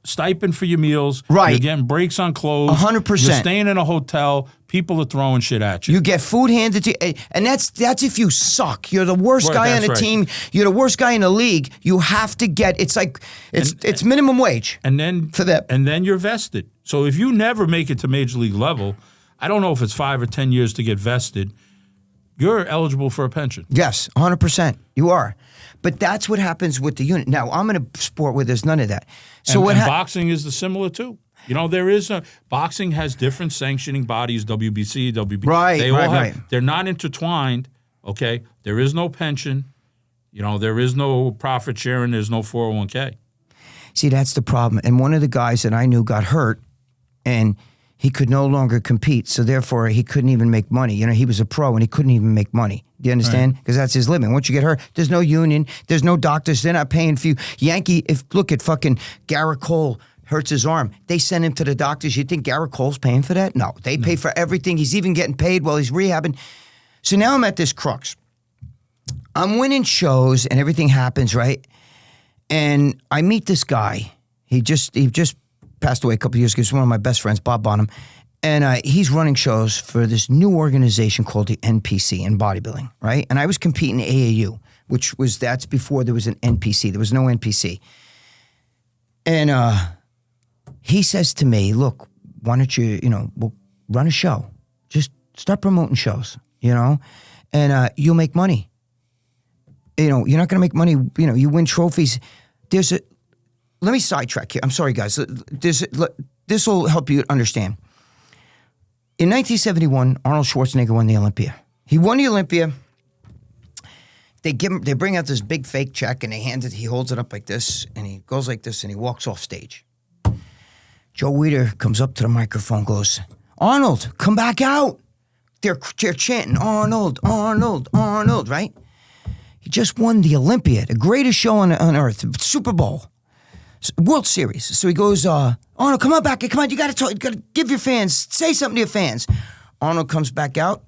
Stipend for your meals. Right. You're getting breaks on clothes. 100%. You're staying in a hotel. People are throwing shit at you. You get food handed to you. And that's if you suck. You're the worst guy on the team. You're the worst guy in the league. You have to get, it's minimum wage. And then for that. And then you're vested. So if you never make it to major league level, I don't know if it's 5 or 10 years to get vested, you're eligible for a pension. Yes, 100%. You are. But that's what happens with the unit. Now, I'm in a sport where there's none of that. So boxing is similar too. Boxing has different sanctioning bodies, WBC, WBC. Right. They're not intertwined, okay? There is no pension. There is no profit sharing. There's no 401k. See, that's the problem. And one of the guys that I knew got hurt, and he could no longer compete, so therefore he couldn't even make money. He was a pro, and he couldn't even make money. Do you understand? Because that's his living. Once you get hurt, there's no union, there's no doctors, they're not paying for you. Look at fucking Garrett Cole hurts his arm. They send him to the doctors. You think Garrett Cole's paying for that? No, they pay for everything. He's even getting paid while he's rehabbing. So now I'm at this crux. I'm winning shows and everything happens, right? And I meet this guy. He just passed away a couple years ago. He's one of my best friends, Bob Bonham. And he's running shows for this new organization called the NPC in bodybuilding, right? And I was competing in AAU, that's before there was an NPC. There was no NPC. And he says to me, look, why don't you, we'll run a show. Just start promoting shows, and you'll make money. You're not going to make money, you win trophies. Let me sidetrack here. I'm sorry, guys. This will help you understand. In 1971, Arnold Schwarzenegger won the Olympia. He won the Olympia. They bring out this big fake check and he holds it up like this and he goes like this and he walks off stage. Joe Weider comes up to the microphone, goes, Arnold, come back out. They're chanting, Arnold, Arnold, Arnold, right? He just won the Olympia, the greatest show on earth, Super Bowl, World Series. So he goes, Arnold, come on back. Come on, you got to talk. You got to give your fans, say something to your fans. Arnold comes back out.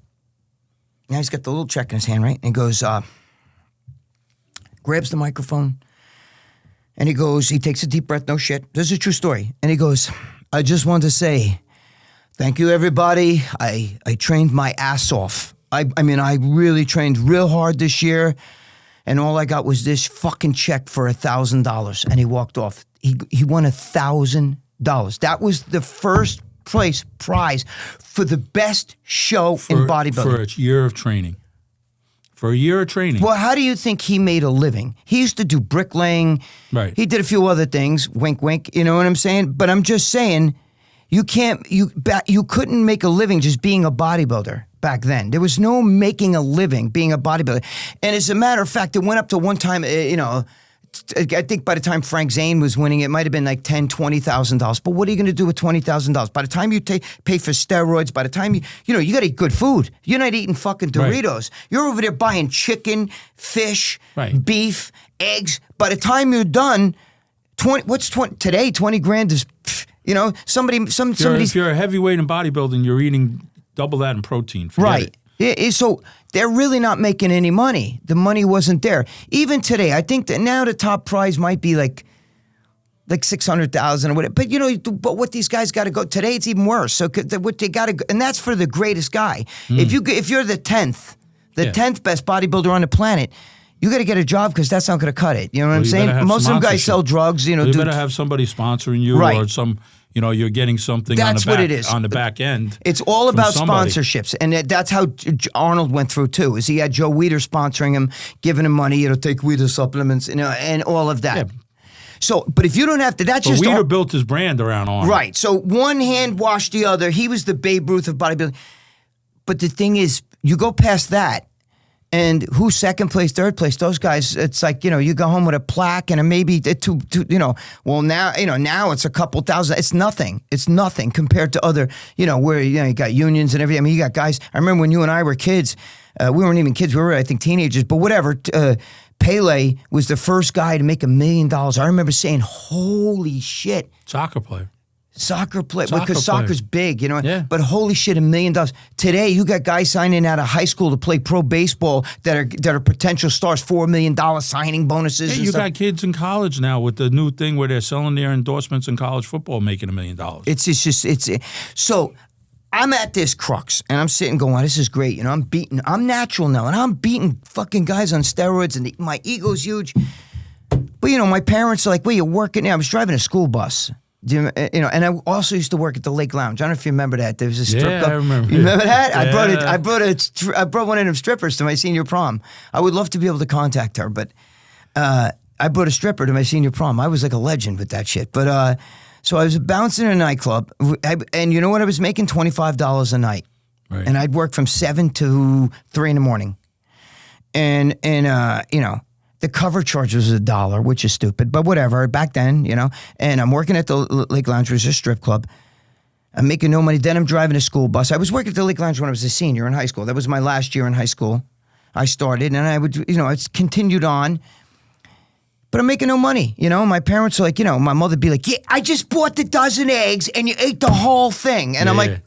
Now he's got the little check in his hand, right? And he goes, grabs the microphone, and he takes a deep breath, no shit. This is a true story. And he goes, I just want to say, thank you, everybody. I trained my ass off. I mean, I really trained real hard this year, and all I got was this fucking check for $1,000. And he walked off. He won $1,000. That was the first place prize for the best show in bodybuilding. For a year of training. For a year of training. Well, how do you think he made a living? He used to do bricklaying. Right. He did a few other things. Wink, wink. You know what I'm saying? But I'm just saying, you couldn't make a living just being a bodybuilder back then. There was no making a living being a bodybuilder. And as a matter of fact, it went up to one time, I think by the time Frank Zane was winning, it might have been like $10,000, $20,000. But what are you going to do with $20,000? By the time you pay for steroids, by the time you got to eat good food. You're not eating fucking Doritos. Right. You're over there buying chicken, fish, beef, eggs. By the time you're done, 20 grand is, If you're a heavyweight in bodybuilding, you're eating double that in protein. Forget it. So they're really not making any money. The money wasn't there. Even today, I think that now the top prize might be like $600,000 or whatever. But what these guys got to go today, it's even worse. So what they got to go, and that's for the greatest guy. If you're the 10th best bodybuilder on the planet, you got to get a job because that's not going to cut it. You know what I'm saying? Most of them guys sell drugs. You better have somebody sponsoring you or some. You're getting something that's on what it is. On the back end. It's all about sponsorships. And that's how Arnold went through, too, is he had Joe Weider sponsoring him, giving him money, take Weider supplements, and all of that. Yeah. So, but if you don't have to, that's just... Weider built his brand around Arnold. Right. So one hand washed the other. He was the Babe Ruth of bodybuilding. But the thing is, you go past that, and who's second place, third place? Those guys, it's like, you go home with a plaque and maybe now it's a couple thousand. It's nothing. It's nothing compared to other, where, you got unions and everything. I mean, you got guys. I remember when you and I were kids, we weren't even kids. We were, I think, teenagers, but whatever. Pele was the first guy to make $1 million. I remember saying, holy shit. Soccer player. Because soccer's big, Yeah. But holy shit, $1 million. Today, you got guys signing out of high school to play pro baseball that are potential stars, $4 million signing bonuses. Hey, you got kids in college now with the new thing where they're selling their endorsements in college football, making $1 million. So I'm at this crux, and I'm sitting going, this is great. I'm natural now, and I'm beating fucking guys on steroids, and my ego's huge. But my parents are like, well, you're working now. I was driving a school bus. And I also used to work at the Lake Lounge. I don't know if you remember that. There was a strip club. I remember. You remember that? Yeah. I brought one of them strippers to my senior prom. I would love to be able to contact her, but I brought a stripper to my senior prom. I was like a legend with that shit. But so I was bouncing in a nightclub, and you know what? I was making $25 a night, right. And I'd work from 7 to 3 in the morning, and the cover charge was $1, which is stupid, but whatever. Back then, and I'm working at the Lake Lounge, which is a strip club. I'm making no money. Then I'm driving a school bus. I was working at the Lake Lounge when I was a senior in high school. That was my last year in high school. I started, and I would, it's continued on. But I'm making no money, My parents are like, my mother would be like, yeah, I just bought the dozen eggs, and you ate the whole thing. And I'm like,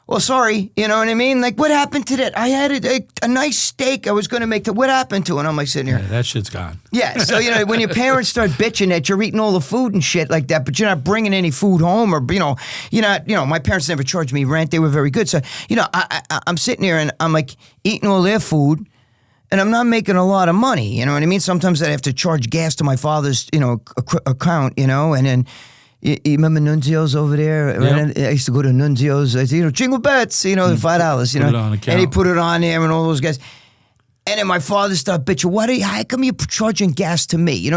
well, sorry, you know what I mean? Like, what happened to that? I had a nice steak I was going to make. What happened to it? And I'm like sitting here. Yeah, that shit's gone. Yeah, so, when your parents start bitching that you're eating all the food and shit like that, but you're not bringing any food home or, you're not, my parents never charged me rent. They were very good. So, I'm sitting here and I'm like eating all their food and I'm not making a lot of money. You know what I mean? Sometimes I have to charge gas to my father's, account, and then... You remember Nunzio's over there? Yep. I used to go to Nunzio's. I said, jingle bets, $5, And he put it on there and all those guys. And then my father started bitching, how come you're charging gas to me?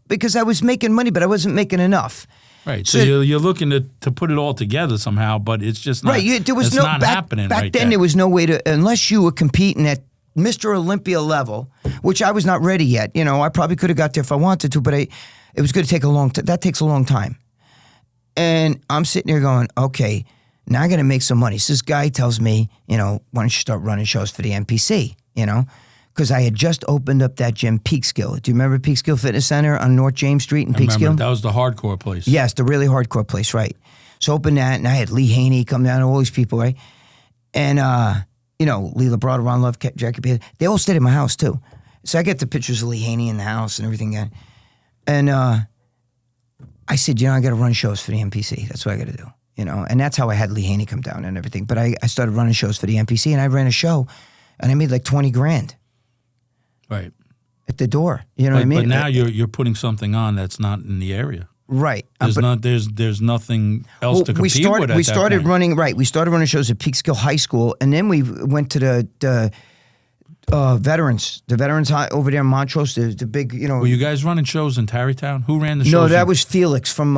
Because I was making money, but I wasn't making enough. Right. So you're looking to put it all together somehow, but it's just not, right. There was it's no not happening back right then. There was no way to, unless you were competing at Mr. Olympia level, which I was not ready yet. You know, I probably could have got there if I wanted to, but it was going to take that takes a long time. And I'm sitting there going, okay, now I got to make some money. So this guy tells me, you know, why don't you start running shows for the NPC, you know? Because I had just opened up that gym, Peekskill. Do you remember Peekskill Fitness Center on North James Street in Peekskill? That was the hardcore place. Yes, the really hardcore place, right. So opened that, and I had Lee Haney come down, all these people, right? And, you know, Lee Labrada, Ron Love, Jackie P. They all stayed at my house, too. So I get the pictures of Lee Haney in the house and everything. And I said, you know, I got to run shows for the NPC. That's what I got to do, you know? And that's how I had Lee Haney come down and everything. But I started running shows for the NPC, and I ran a show, and I made like $20,000. Right. At the door. You know what I mean? But now you're putting something on that's not in the area. Right. There's nothing else to compete with. We started running shows at Peekskill High School, and then we went to the veterans over there in Montrose, the big, you know. Were you guys running shows in Tarrytown? Who ran the shows? No, that was Felix from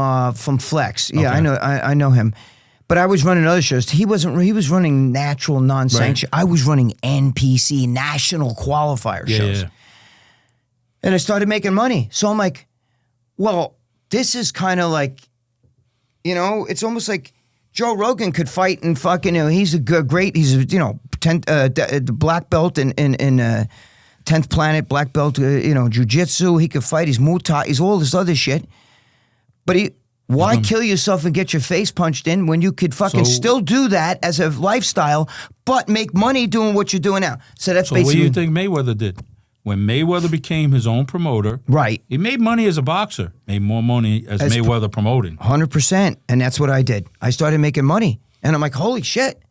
Flex. Yeah, okay. I know him. But I was running other shows. He was running natural, non-sanctioned. Right. I was running NPC, national qualifier shows. Yeah. And I started making money. So I'm like, well, this is kind of like, you know, it's almost like Joe Rogan could fight and fucking, you know, he's a you know, black belt in 10th Planet, black belt, you know, jiu-jitsu. He could fight. He's Muay Thai. He's all this other shit. But why kill yourself and get your face punched in when you could fucking still do that as a lifestyle, but make money doing what you're doing now? So that's basically. What do you think Mayweather did? When Mayweather became his own promoter, right? He made money as a boxer, made more money as Mayweather promoting. 100%, and that's what I did. I started making money, and I'm like, holy shit,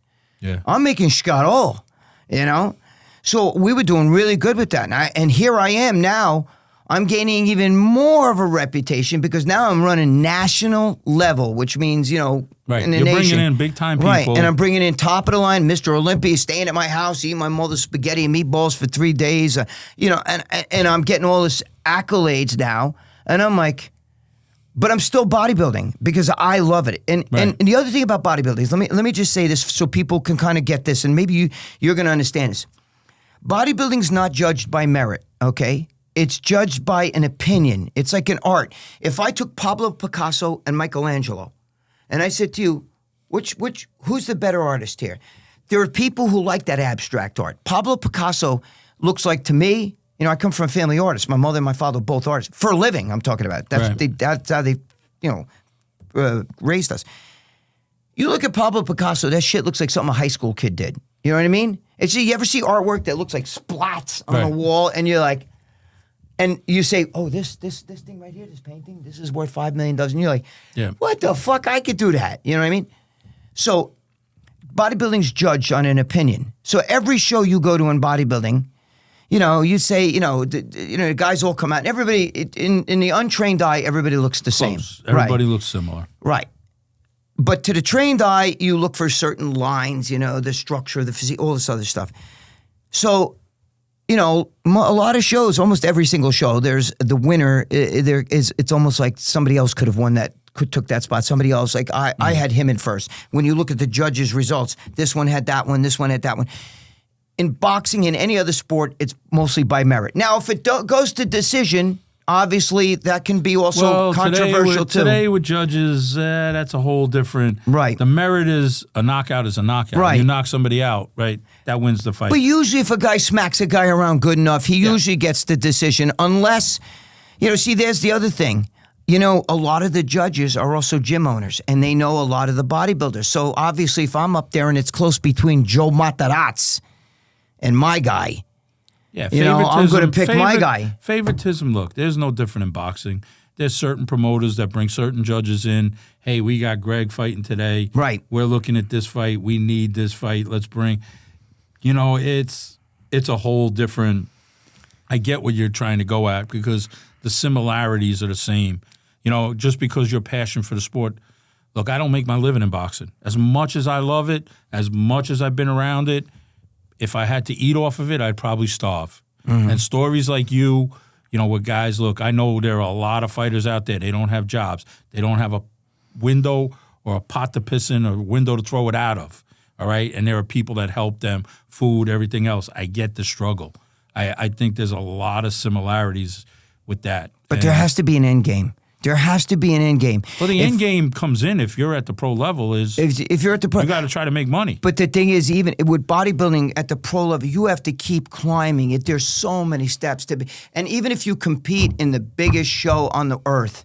yeah, I'm making scuttle, you know. So we were doing really good with that, and here I am now. I'm gaining even more of a reputation because now I'm running national level, which means, you know, right. in the You're nation. Bringing in big time people. Right, and I'm bringing in top of the line, Mr. Olympia, staying at my house, eating my mother's spaghetti and meatballs for 3 days, you know, and I'm getting all this accolades now, and I'm like, but I'm still bodybuilding because I love it. And the other thing about bodybuilding is, let me just say this so people can kind of get this, and maybe you're going to understand this. Bodybuilding's not judged by merit, okay? It's judged by an opinion. It's like an art. If I took Pablo Picasso and Michelangelo, and I said to you, who's the better artist here? There are people who like that abstract art. Pablo Picasso looks like, to me, you know, I come from a family of artists. My mother and my father were both artists. For a living, I'm talking about. That's how they, you know, raised us. You look at Pablo Picasso, that shit looks like something a high school kid did. You know what I mean? You ever see artwork that looks like splats on a wall, and you're like, and you say, oh, this thing right here, this painting, this is worth $5 million. And you're like, what the fuck? I could do that. You know what I mean? So bodybuilding's judged on an opinion. So every show you go to in bodybuilding, you know, you say, the guys all come out. And everybody, in the untrained eye, everybody looks the same. Everybody looks similar. Right. But to the trained eye, you look for certain lines, you know, the structure, the physique, all this other stuff. So, you know, a lot of shows, almost every single show, there's the winner. It's almost like somebody else could have won that, took that spot. Somebody else, like I had him in first. When you look at the judges' results, this one had that one, this one had that one. In boxing and any other sport, it's mostly by merit. Now, if it goes to decision, obviously that can be also controversial too. Today with judges, that's a whole different. Right. The merit is a knockout is a knockout. Right. You knock somebody out, right? That wins the fight. But usually if a guy smacks a guy around good enough, he usually gets the decision unless, you know, see, there's the other thing. You know, a lot of the judges are also gym owners, and they know a lot of the bodybuilders. So obviously if I'm up there and it's close between Joe Matarazzi and my guy, you know, I'm going to pick my guy. Favoritism, look, there's no different in boxing. There's certain promoters that bring certain judges in. Hey, we got Gregg fighting today. Right. We're looking at this fight. We need this fight. Let's bring. You know, it's a whole different. I get what you're trying to go at because the similarities are the same. You know, just because your passion for the sport. Look, I don't make my living in boxing. As much as I love it, as much as I've been around it, if I had to eat off of it, I'd probably starve. Mm-hmm. And stories like you know, with guys, look, I know there are a lot of fighters out there. They don't have jobs. They don't have a window or a pot to piss in or a window to throw it out of, all right? And there are people that help them, food, everything else. I get the struggle. I think there's a lot of similarities with that. But there has to be an end game. There has to be an end game. Well, the end game comes in if you're at the pro level is if you're at the pro, you got to try to make money. But the thing is, even with bodybuilding at the pro level, you have to keep climbing it. There's so many steps to be, and even if you compete in the biggest show on the earth,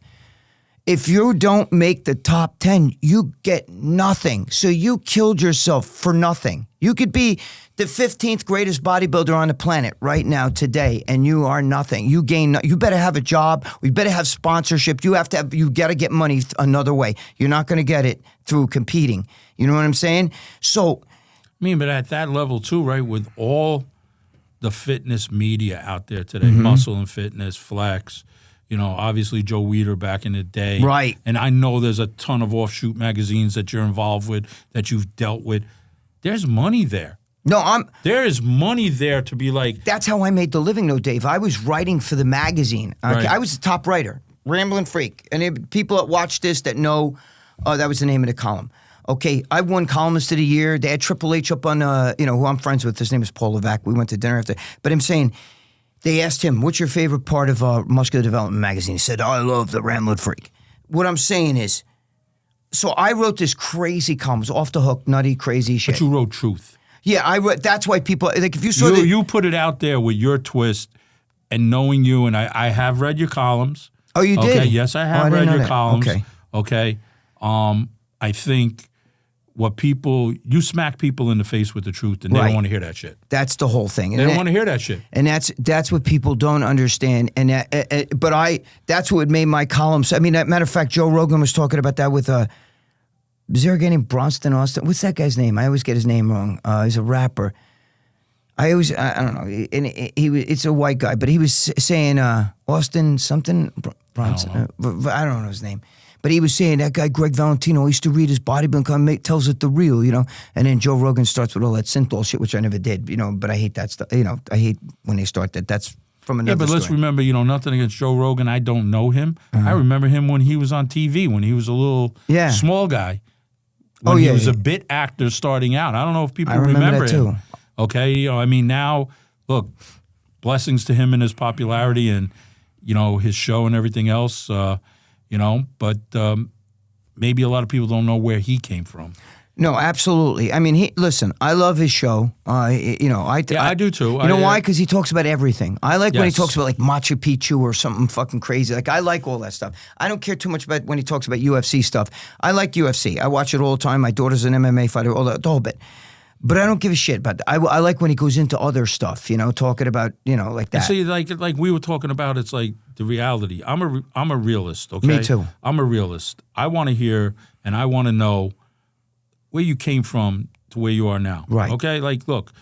if you don't make the top 10, you get nothing. So you killed yourself for nothing. You could be the 15th greatest bodybuilder on the planet right now today, and you are nothing. You better have a job. You better have sponsorship. You got to get money another way. You're not going to get it through competing. You know what I'm saying? So, but at that level too, right? With all the fitness media out there today, Muscle and Fitness, Flex. Obviously Joe Weider back in the day. Right. And I know there's a ton of offshoot magazines that you're involved with, that you've dealt with. There's money there. There is money there to be like. That's how I made the living, though, Dave. I was writing for the magazine. Okay? Right. I was the top writer, Ramblin' Freak. And people that watch this that know, that was the name of the column. Okay, I won Columnist of the Year. They had Triple H up on, who I'm friends with. His name is Paul Levac. We went to dinner after. But I'm saying, they asked him, what's your favorite part of Muscular Development magazine? He said, I love the Ramblin' Freak. What I'm saying is, so I wrote this crazy column. It was off the hook, nutty, crazy shit. But you wrote truth. Yeah, I wrote. That's why people, like, if you saw you put it out there with your twist, and knowing you, and I have read your columns. Oh, you did? Okay, yes, I have read your columns. Okay. I think you smack people in the face with the truth, and they don't want to hear that shit. That's the whole thing. They don't want to hear that shit. And that's what people don't understand. And that's what made my columns. I mean, matter of fact, Joe Rogan was talking about that with is there a guy named Bronston Austin? What's that guy's name? I always get his name wrong. He's a rapper. I don't know. And it's a white guy, but he was saying Austin something Bronson. I don't know his name. But he was saying that guy, Gregg Valentino, used to read his bodybuilding comment, tells it the real, And then Joe Rogan starts with all that synthol shit, which I never did, but I hate that stuff. I hate when they start that. That's from another story. Let's remember, nothing against Joe Rogan. I don't know him. I remember him when he was on TV, when he was a little small guy. When he was a bit actor starting out. I don't know if people remember that him. Too. Okay, now, look, blessings to him and his popularity and, his show and everything else, but maybe a lot of people don't know where he came from. No, absolutely. I mean, listen, I love his show. I do too. You know why? Because he talks about everything. I like when he talks about like Machu Picchu or something fucking crazy. Like, I like all that stuff. I don't care too much about when he talks about UFC stuff. I like UFC. I watch it all the time. My daughter's an MMA fighter, the whole bit. But I don't give a shit about that. I like when he goes into other stuff, talking about, like that. And see, like we were talking about, it's like the reality. I'm a realist, okay? Me too. I'm a realist. I want to hear and I want to know where you came from to where you are now. Right. Okay? Like, look,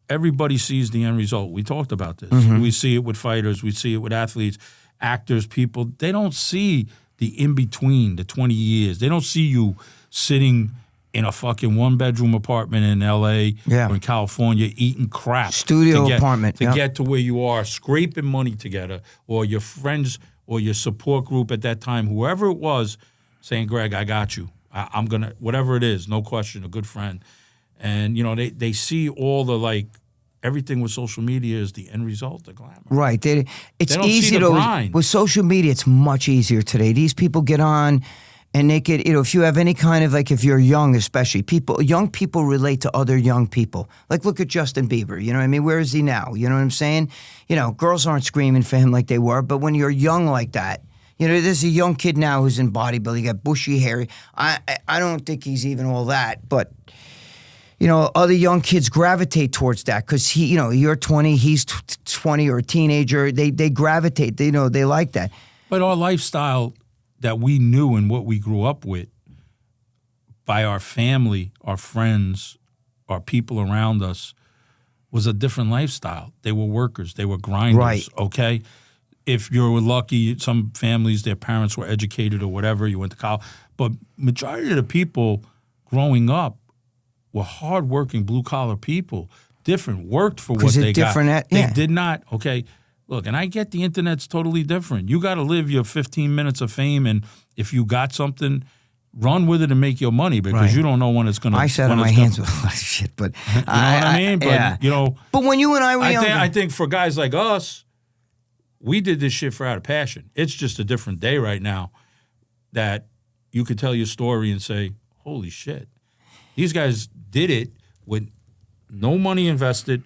everybody sees the end result. We talked about this. Mm-hmm. We see it with fighters. We see it with athletes, actors, people. They don't see the in-between, the 20 years. They don't see you sitting in a fucking one-bedroom apartment in L.A. or in California eating crap. Apartment. To get to where you are, scraping money together, or your friends or your support group at that time, whoever it was, saying, Greg, I got you. I'm going to, whatever it is, no question, a good friend. And, they see all the, everything with social media is the end result, the glamour. Right. It's don't easy see the grind. With social media, it's much easier today. These people get on and they could, if you have any kind of, if you're young especially, young people relate to other young people. Like, look at Justin Bieber, you know what I mean? Where is he now? You know what I'm saying? Girls aren't screaming for him like they were, but when you're young like that, there's a young kid now who's in bodybuilding. He got bushy hair. I don't think he's even all that, but other young kids gravitate towards that because you're 20, he's 20 or a teenager. They gravitate. They like that. But our lifestyle that we knew and what we grew up with by our family, our friends, our people around us was a different lifestyle. They were workers. They were grinders. Right. Okay. If you were lucky, some families, their parents were educated or whatever, you went to college. But majority of the people growing up were hardworking, blue-collar people, worked for what they got. They did not, okay, look, and I get the internet's totally different. You got to live your 15 minutes of fame, and if you got something, run with it and make your money because you don't know when it's going to. I sat on my hands with a lot of shit, but you know what I mean. But But when you and I were younger, I think for guys like us, we did this shit for out of passion. It's just a different day right now that you could tell your story and say, "Holy shit, these guys did it with no money invested,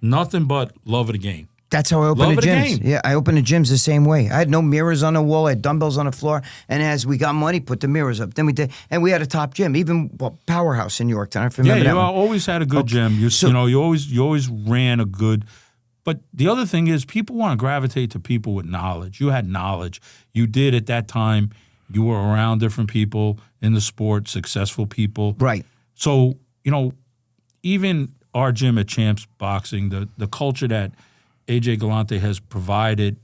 nothing but love of the game." That's how I opened the gyms. Yeah, I opened the gyms the same way. I had no mirrors on the wall. I had dumbbells on the floor. And as we got money, put the mirrors up. Then we did, and we had a top gym, even Powerhouse in Yorktown. I remember that. Yeah, you always had a good gym. You always ran a good. But the other thing is, people want to gravitate to people with knowledge. You had knowledge. You did at that time. You were around different people in the sport, successful people. Right. So even our gym at Champs Boxing, the culture that AJ Galante has provided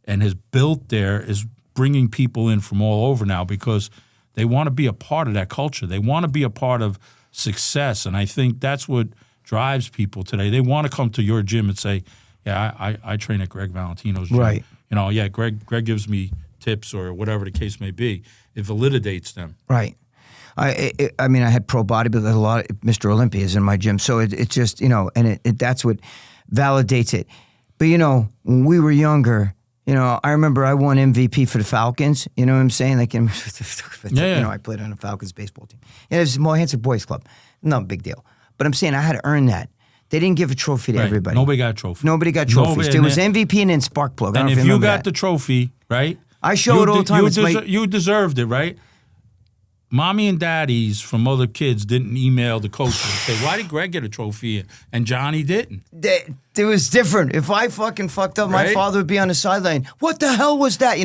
and has built there is bringing people in from all over now because they want to be a part of that culture. They want to be a part of success, and I think that's what drives people today. They want to come to your gym and say, yeah, I train at Gregg Valentino's gym. Right. Greg gives me tips or whatever the case may be. It validates them. Right. I had pro bodybuilders, a lot of Mr. Olympias in my gym, so it's just, and that's what validates it. But, when we were younger, I remember I won MVP for the Falcons. You know what I'm saying? Like, I played on the Falcons baseball team. And it was the Mohansic Boys Club. No big deal. But I'm saying I had to earn that. They didn't give a trophy to everybody. Nobody got a trophy. Nobody got trophies. There was MVP and then spark plug. And if you got the trophy, right? I show it all the time. You deserved it, right? Mommy and daddies from other kids didn't email the coach and say, why did Greg get a trophy and Johnny didn't? It was different. If I fucking fucked up, my father would be on the sideline. What the hell was that?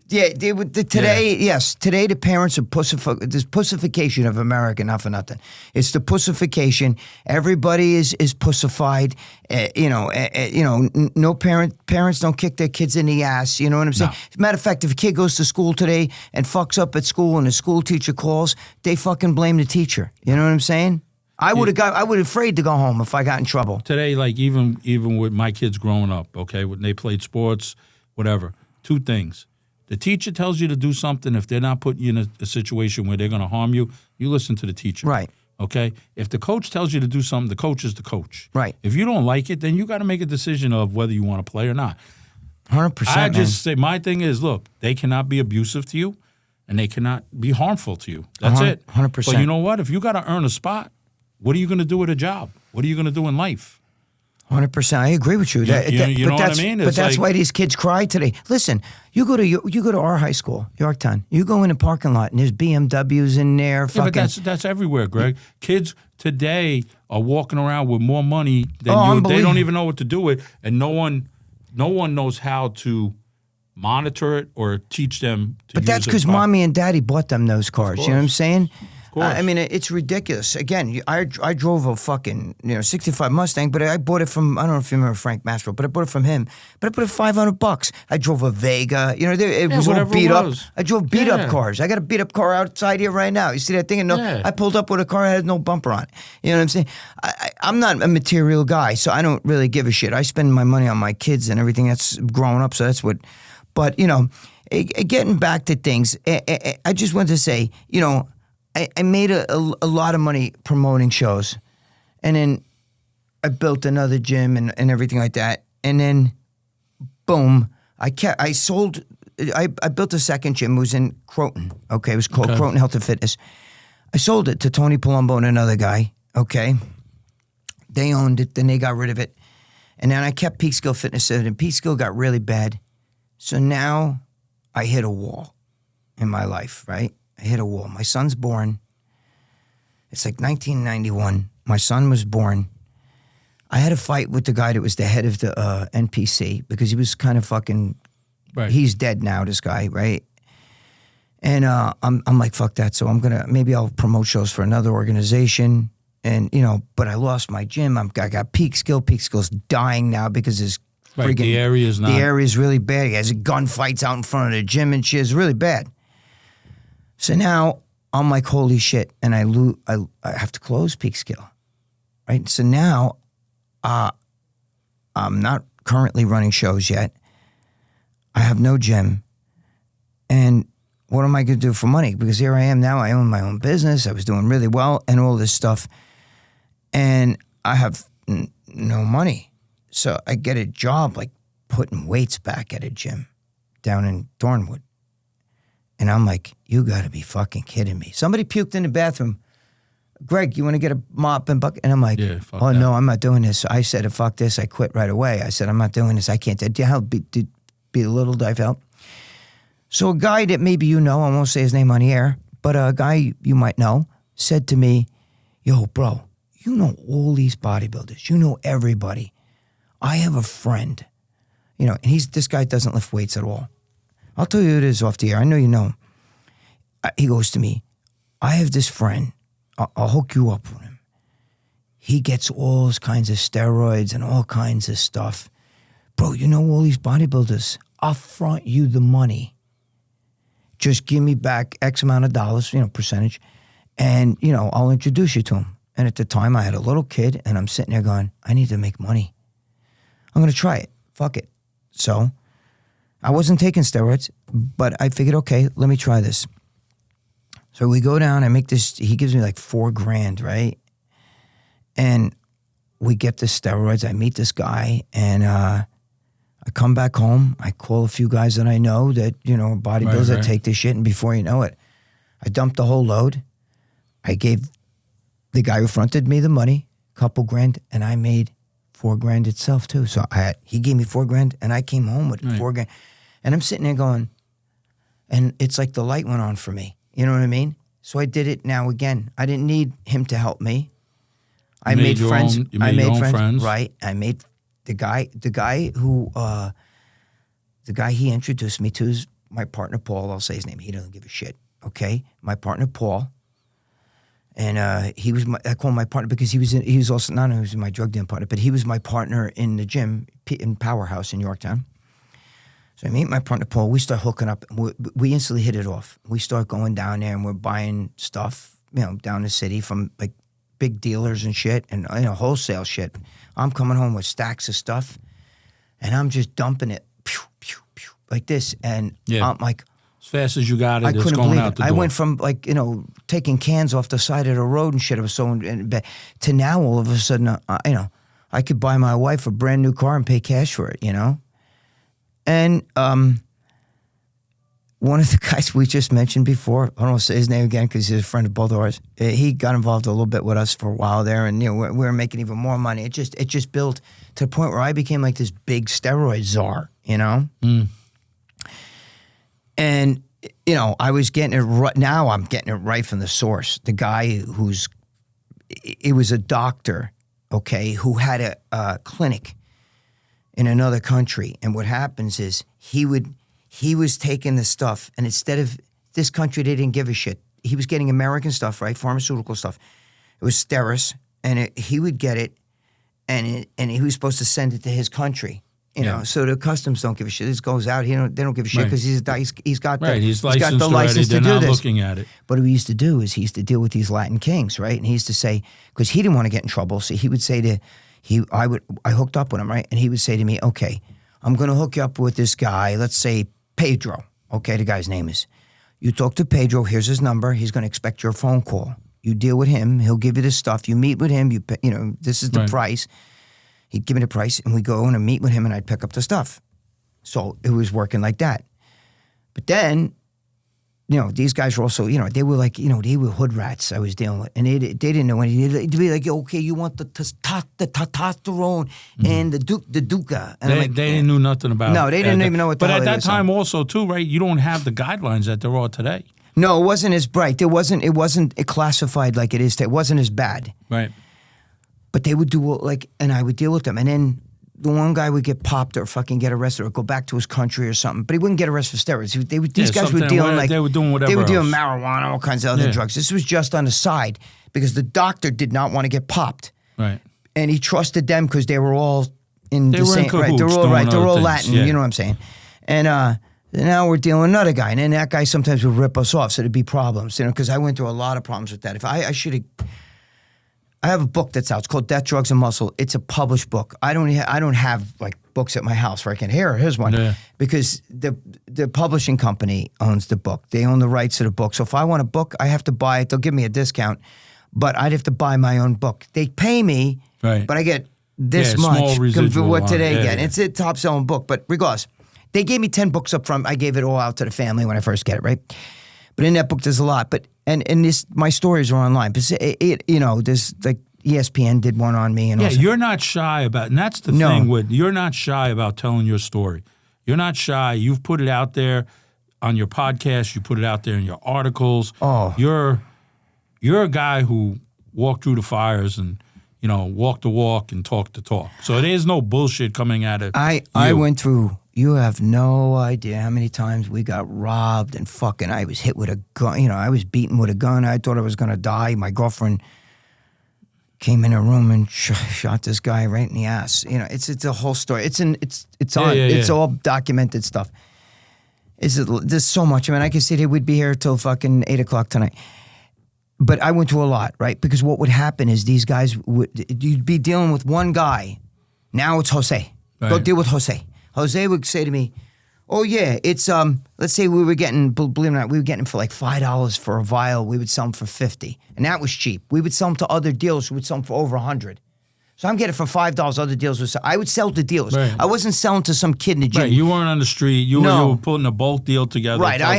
Today the parents are there's pussification of America, not for nothing. It's the pussification. Everybody is pussified. No parents don't kick their kids in the ass. You know what I'm saying? As a matter of fact, if a kid goes to school today and fucks up at school and the school teacher calls, they fucking blame the teacher. You know what I'm saying? I would have afraid to go home if I got in trouble. Today, like even with my kids growing up, okay, when they played sports, whatever, two things. The teacher tells you to do something. If they're not putting you in a situation where they're going to harm you, you listen to the teacher. Right. Okay? If the coach tells you to do something, the coach is the coach. Right. If you don't like it, then you got to make a decision of whether you want to play or not. 100%. I just say my thing is, look, they cannot be abusive to you, and they cannot be harmful to you. That's it. 100%. But you know what? If you got to earn a spot, what are you going to do with a job? What are you going to do in life? 100%. I agree with you. You know what I mean? But that's why these kids cry today. Listen, you go to our high school, Yorktown. You go in the parking lot and there's BMWs in there. Yeah, but that's everywhere, Greg. Kids today are walking around with more money than you. They don't even know what to do with, and no one knows how to monitor it or teach them to use it. But that's because mommy and daddy bought them those cars. You know what I'm saying? I mean, it's ridiculous. Again, I drove a fucking 65 Mustang, but I bought it from, I don't know if you remember Frank Mastro, but I bought it from him. But I put it $500. I drove a Vega. It was all beat up. I drove beat up cars. I got a beat up car outside here right now. You see that thing? I pulled up with a car that had no bumper on it. You know what I'm saying? I'm not a material guy, so I don't really give a shit. I spend my money on my kids and everything that's growing up, so that's what. But, getting back to things, I just wanted to say, I made a lot of money promoting shows, and then I built another gym and everything like that, and then boom, I built a second gym. It was in Croton. Okay, it was called Croton Health and Fitness. I sold it to Tony Palumbo and another guy. Okay, they owned it, then they got rid of it, and then I kept Peekskill Fitness, and Peekskill got really bad, so now I hit a wall in my life, right? I hit a wall. My son's born. It's like 1991. My son was born. I had a fight with the guy that was the head of the NPC because he was kind of fucking. Right. He's dead now. This guy, right? And I'm like, fuck that. So maybe I'll promote shows for another organization. And but I lost my gym. I got Peekskill. Peekskill's dying now because his friggin' the area is really bad. He has gunfights out in front of the gym and shit. It's really bad. So now I'm like, holy shit, and I have to close Peekskill, right? So now I'm not currently running shows yet. I have no gym, and what am I going to do for money? Because here I am now. I own my own business. I was doing really well and all this stuff. And I have no money. So I get a job like putting weights back at a gym down in Thornwood. And I'm like, you got to be fucking kidding me. Somebody puked in the bathroom. Greg, you want to get a mop and bucket? And I'm like, oh, no, I'm not doing this. I said, fuck this. I quit right away. I said, I'm not doing this. I can't. Did you help? Be a little dive help? So a guy that maybe you know, I won't say his name on the air, but a guy you might know said to me, yo, bro, you know all these bodybuilders. You know everybody. I have a friend, and this guy doesn't lift weights at all. I'll tell you who it is off the air. I know you know him. He goes to me, I have this friend. I'll hook you up with him. He gets all kinds of steroids and all kinds of stuff. Bro, you know all these bodybuilders. I'll front you the money. Just give me back X amount of dollars, percentage, and, I'll introduce you to him. And at the time, I had a little kid, and I'm sitting there going, I need to make money. I'm going to try it. Fuck it. So I wasn't taking steroids, but I figured, okay, let me try this. So we go down, I make this, he gives me like $4,000, right? And we get the steroids, I meet this guy, and I come back home, I call a few guys that I know that, bodybuilders that take this shit, and before you know it, I dumped the whole load. I gave the guy who fronted me the money, couple grand, and I made $4,000 itself too. So he gave me $4,000, and I came home with $4,000. And I'm sitting there going, and it's like the light went on for me. You know what I mean? So I did it now again. I didn't need him to help me. I made friends. I made friends. Right. I made the guy he introduced me to is my partner, Paul. I'll say his name. He doesn't give a shit. Okay. My partner, Paul. And I call him my partner because he was also, not only he was my drug dealing partner, but he was my partner in the gym in Powerhouse in Yorktown. So I meet my partner, Paul. We start hooking up. We instantly hit it off. We start going down there and we're buying stuff, down the city from like big dealers and shit and, wholesale shit. I'm coming home with stacks of stuff and I'm just dumping it pew, pew, pew, like this. And I'm like, as fast as you got it, I couldn't going believe out it. the door. I went from taking cans off the side of the road and shit. I was so to now all of a sudden, I could buy my wife a brand new car and pay cash for it, And one of the guys we just mentioned before, I don't want to say his name again because he's a friend of both of ours. He got involved a little bit with us for a while there, and we were making even more money. It just built to the point where I became like this big steroid czar, And I was getting it right. Now I'm getting it right from the source. The guy it was a doctor, okay, who had a clinic in another country, and what happens is he was taking the stuff, and instead of this country, they didn't give a shit. He was getting American stuff, right, pharmaceutical stuff. It was Steris, and he would get it, and he was supposed to send it to his country, So the customs don't give a shit. This goes out, they don't give a shit because he's got the license to do this. Looking at it. But what he used to do is he used to deal with these Latin kings, right? And he used to say, because he didn't want to get in trouble, so he would say to. I hooked up with him, right? And he would say to me, okay, I'm going to hook you up with this guy. Let's say Pedro. Okay, the guy's name is. You talk to Pedro. Here's his number. He's going to expect your phone call. You deal with him. He'll give you the stuff. You meet with him. This is the price. He'd give me the price, and we go and meet with him, and I'd pick up the stuff. So it was working like that. But then, these guys were also, they were like, they were hood rats I was dealing with. And they didn't know anything. They'd be like, okay, you want the testosterone and the Duca. And they didn't know nothing about it. No, they didn't even know what the hell it was. But at that time also, too, right, you don't have the guidelines that there are today. No, it wasn't as bright. It wasn't classified like it is today. It wasn't as bad. Right. But they would do and I would deal with them. And then the one guy would get popped or fucking get arrested or go back to his country or something, but he wouldn't get arrested for steroids. These guys were dealing they were doing whatever. They were doing marijuana, all kinds of other drugs. This was just on the side because the doctor did not want to get popped. Right. And he trusted them because they were all in the same. Right. They're all Latin. You know what I'm saying? And now we're dealing with another guy, and then that guy sometimes would rip us off, so there'd be problems. Because I went through a lot of problems with that. If I should have. I have a book that's out. It's called Death, Drugs, and Muscle. It's a published book. I don't have like books at my house where I can, here's one. Because the publishing company owns the book. They own the rights to the book. So if I want a book, I have to buy it. They'll give me a discount, but I'd have to buy my own book. They pay me, but I get this much compared to what they get. It's a top-selling book, but regardless, they gave me 10 books up front. I gave it all out to the family when I first get it, right? But in that book, there's a lot. But and this, my stories are online. But there's like ESPN did one on me. And you're not shy about, and that's the thing with, you're not shy about telling your story. You're not shy. You've put it out there on your podcast. You put it out there in your articles. Oh, you're a guy who walked through the fires and walked the walk and talked the talk. So there's no bullshit coming out of I went through. You have no idea how many times we got robbed and fucking I was hit with a gun. I was beaten with a gun. I thought I was going to die. My girlfriend came in a room and shot this guy right in the ass. It's a whole story. It's all documented stuff. There's so much. I mean, I could sit here, we'd be here till fucking 8 o'clock tonight. But I went through a lot, right? Because what would happen is these guys you'd be dealing with one guy. Now it's Jose. Right. Go deal with Jose. Jose would say to me, oh yeah, it's, let's say we were getting, believe it or not, we were getting them for like $5 for a vial. We would sell them for $50. And that was cheap. We would sell them to other dealers who would sell them for over $100. So I'm getting it for $5. Other dealers would sell. I would sell to dealers. Right. I wasn't selling to some kid in the gym. Right. You weren't on the street. You were putting a bulk deal together. Right. I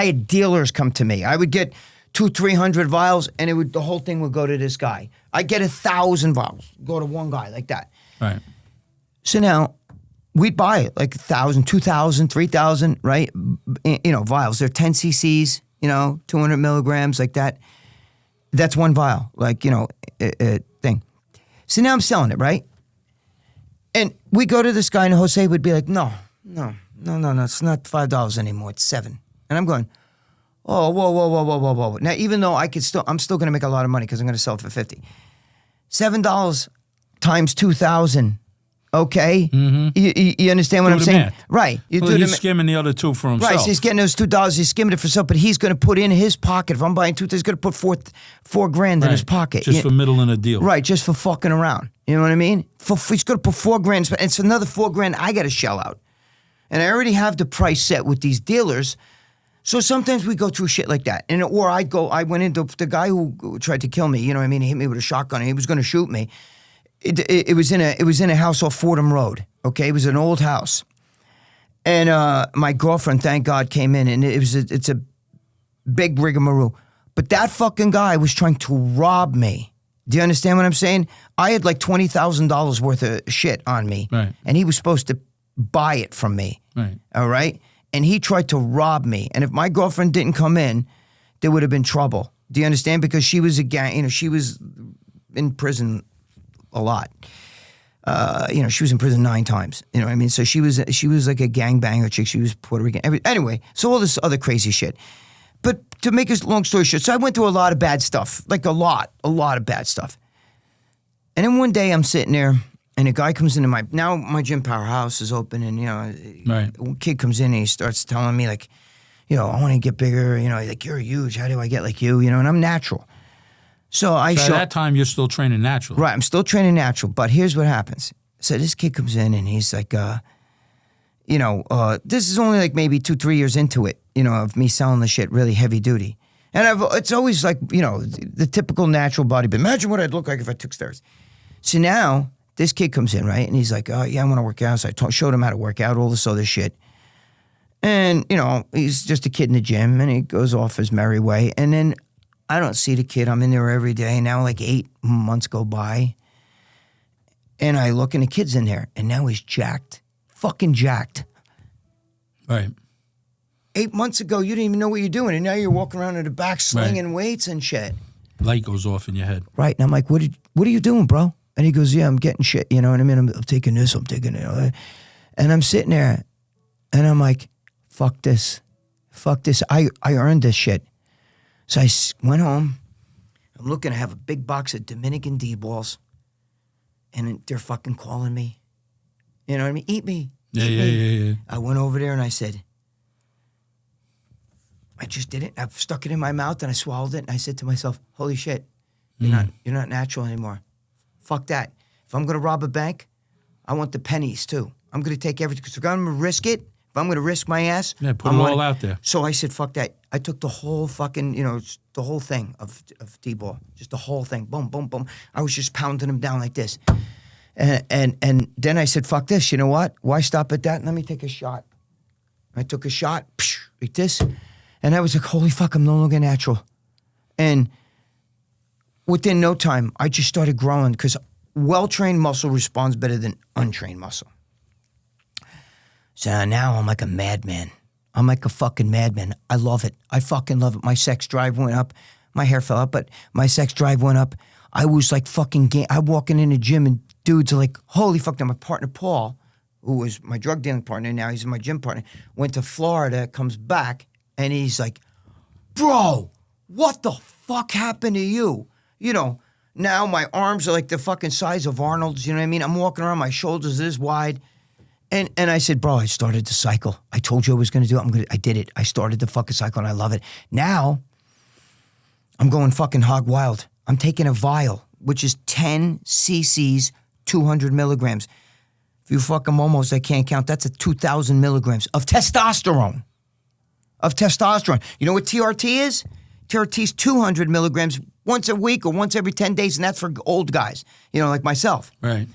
had dealers come to me. I would get 200-300 vials, and the whole thing would go to this guy. I'd get 1,000 vials, go to one guy like that. Right. So now we'd buy it like 1,000, 2,000, 3,000, right? Vials. They're 10 cc's, 200 milligrams, like that. That's one vial, like, thing. So now I'm selling it, right? And we go to this guy, and Jose would be like, no, it's not $5 anymore, it's $7. And I'm going, oh, whoa. Now, even though I'm still going to make a lot of money because I'm going to sell it for $50. $7 times 2,000. Okay, you understand what I'm saying? Math. Right. He's skimming the other two for himself. Right, so he's getting those $2. He's skimming it for himself, but he's going to put in his pocket. If I'm buying $2, he's going to put $4,000 in his pocket. Just for middling a deal. Right, just for fucking around. You know what I mean? He's going to put $4,000, and it's another $4,000 I got to shell out. And I already have the price set with these dealers. So sometimes we go through shit like that. I went into the guy who tried to kill me, he hit me with a shotgun, and he was going to shoot me. It was in a house off Fordham Road. Okay, it was an old house, and my girlfriend, thank God, came in, and it's a big rigmarole. But that fucking guy was trying to rob me. Do you understand what I'm saying? I had like $20,000 worth of shit on me, right? And he was supposed to buy it from me, right? All right, and he tried to rob me. And if my girlfriend didn't come in, there would have been trouble. Do you understand? Because she was a gang. She was in prison a lot. She was in prison 9 times. You know what I mean? So she was like a gangbanger chick. She was Puerto Rican. Anyway, so all this other crazy shit. But to make a long story short, so I went through a lot of bad stuff, like a lot of bad stuff. And then one day I'm sitting there, and a guy comes into my gym powerhouse is open, and right. A kid comes in and he starts telling me like, I want to get bigger. Like, you're huge. How do I get like you? And I'm natural. So at that time, you're still training natural. Right, I'm still training natural, but here's what happens. So this kid comes in, and he's like, this is only like maybe 2-3 years into it, of me selling the shit really heavy duty. And it's always like, the typical natural bodybuilder. Imagine what I'd look like if I took steroids. So now, this kid comes in, right? And he's like, oh, yeah, I want to work out. So I showed him how to work out, all this other shit. And, he's just a kid in the gym, and he goes off his merry way. And then I don't see the kid. I'm in there every day. Now like 8 months go by. And I look, and the kid's in there. And now he's jacked. Fucking jacked. Right. 8 months ago, you didn't even know what you're doing. And now you're walking around in the back slinging weights and shit. Light goes off in your head. Right. And I'm like, what are you doing, bro? And he goes, yeah, I'm getting shit. You know what I mean? I'm taking this. I'm taking it. And I'm sitting there. And I'm like, fuck this. I earned this shit. So I went home. I'm looking. I have a big box of Dominican D-balls, and they're fucking calling me. You know what I mean? Eat me. Yeah. I went over there and I said, I just did it. I stuck it in my mouth and I swallowed it, and I said to myself, holy shit, You're not natural anymore. Fuck that. If I'm going to rob a bank, I want the pennies too. I'm going to take everything. Because if I'm going to risk it, if I'm going to risk my ass. Yeah, put it all out there. So I said, fuck that. I took the whole fucking, the whole thing of D-ball. Just the whole thing. Boom, boom, boom. I was just pounding them down like this. And then I said, fuck this. You know what? Why stop at that? Let me take a shot. I took a shot, like this. And I was like, holy fuck, I'm no longer natural. And within no time, I just started growing because well-trained muscle responds better than untrained muscle. So now I'm like a madman. I'm like a fucking madman. I love it. I fucking love it. My sex drive went up. My hair fell out, but my sex drive went up. I was like fucking I'm walking in the gym and dudes are like, holy fuck. Now my partner, Paul, who was my drug dealing partner, now he's my gym partner, went to Florida, comes back, and he's like, bro, what the fuck happened to you? Now my arms are like the fucking size of Arnold's, you know what I mean? I'm walking around, my shoulders this wide. And I said, bro, I started the cycle. I told you I was going to do it. I did it. I started the fucking cycle, and I love it. Now, I'm going fucking hog wild. I'm taking a vial, which is 10 cc's, 200 milligrams. If you fucking momos, I can't count. That's 2,000 milligrams of testosterone. You know what TRT is? TRT is 200 milligrams once a week or once every 10 days, and that's for old guys, like myself. Right.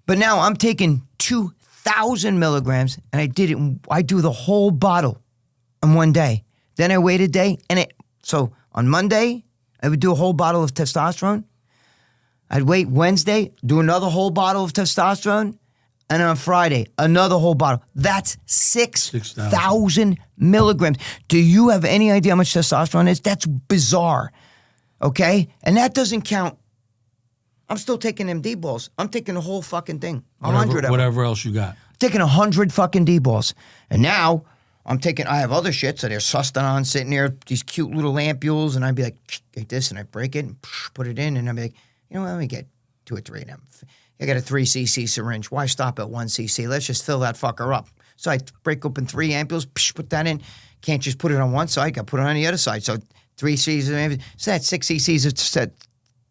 But now I'm taking 2,000 milligrams, and I do the whole bottle in one day. Then I wait a day, so on Monday, I would do a whole bottle of testosterone. I'd wait Wednesday, do another whole bottle of testosterone, and on Friday, another whole bottle. That's 6,000 milligrams. Do you have any idea how much testosterone is? That's bizarre, okay? And that doesn't count. I'm still taking them D-balls. I'm taking the whole fucking thing, 100 of them. Whatever else you got. I'm taking 100 fucking D-balls. And now I have other shit, so there's Sustanon sitting there, these cute little ampules, and I'd be like this, and I break it and put it in, and I'd be like, let me get 2 or 3 of them. I got a 3 cc syringe. Why stop at 1 cc? Let's just fill that fucker up. So I break open 3 ampules, put that in. Can't just put it on one side, got to put it on the other side. So 3 cc's, so that's 6 cc's of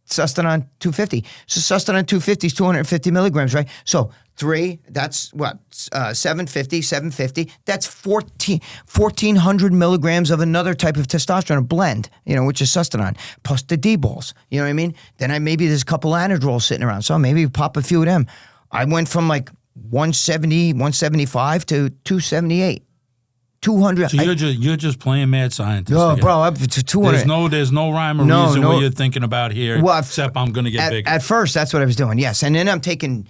Sustanon 250. So Sustanon 250 is 250 milligrams, right? So 3, that's what? 750. That's 1,400 milligrams of another type of testosterone, a blend, which is Sustanon, plus the D-balls. You know what I mean? Then maybe there's a couple anadrols sitting around. So maybe pop a few of them. I went from like 170, 175 to 278. 200. So you're just playing mad scientist. No, bro, up to 200. There's no rhyme or reason what you're thinking about here, except I'm going to get bigger. At first, that's what I was doing, yes. And then I'm taking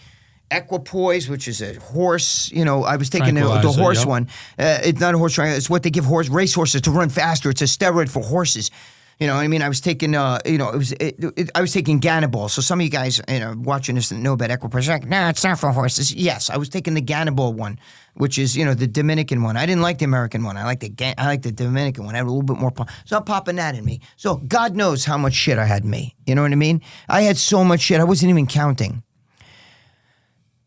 Equipoise, which is a horse, I was taking the horse one. It's not a horse triangle. It's what they give racehorses to run faster. It's a steroid for horses. You know what I mean? I was taking, I was taking Ganabol. So some of you guys, watching this and know about Equipoise, like, no, it's not for horses. Yes, I was taking the Ganabol one, which is, the Dominican one. I didn't like the American one. I like the Dominican one. I had a little bit more pop. So I'm popping that in me. So God knows how much shit I had in me. You know what I mean? I had so much shit. I wasn't even counting.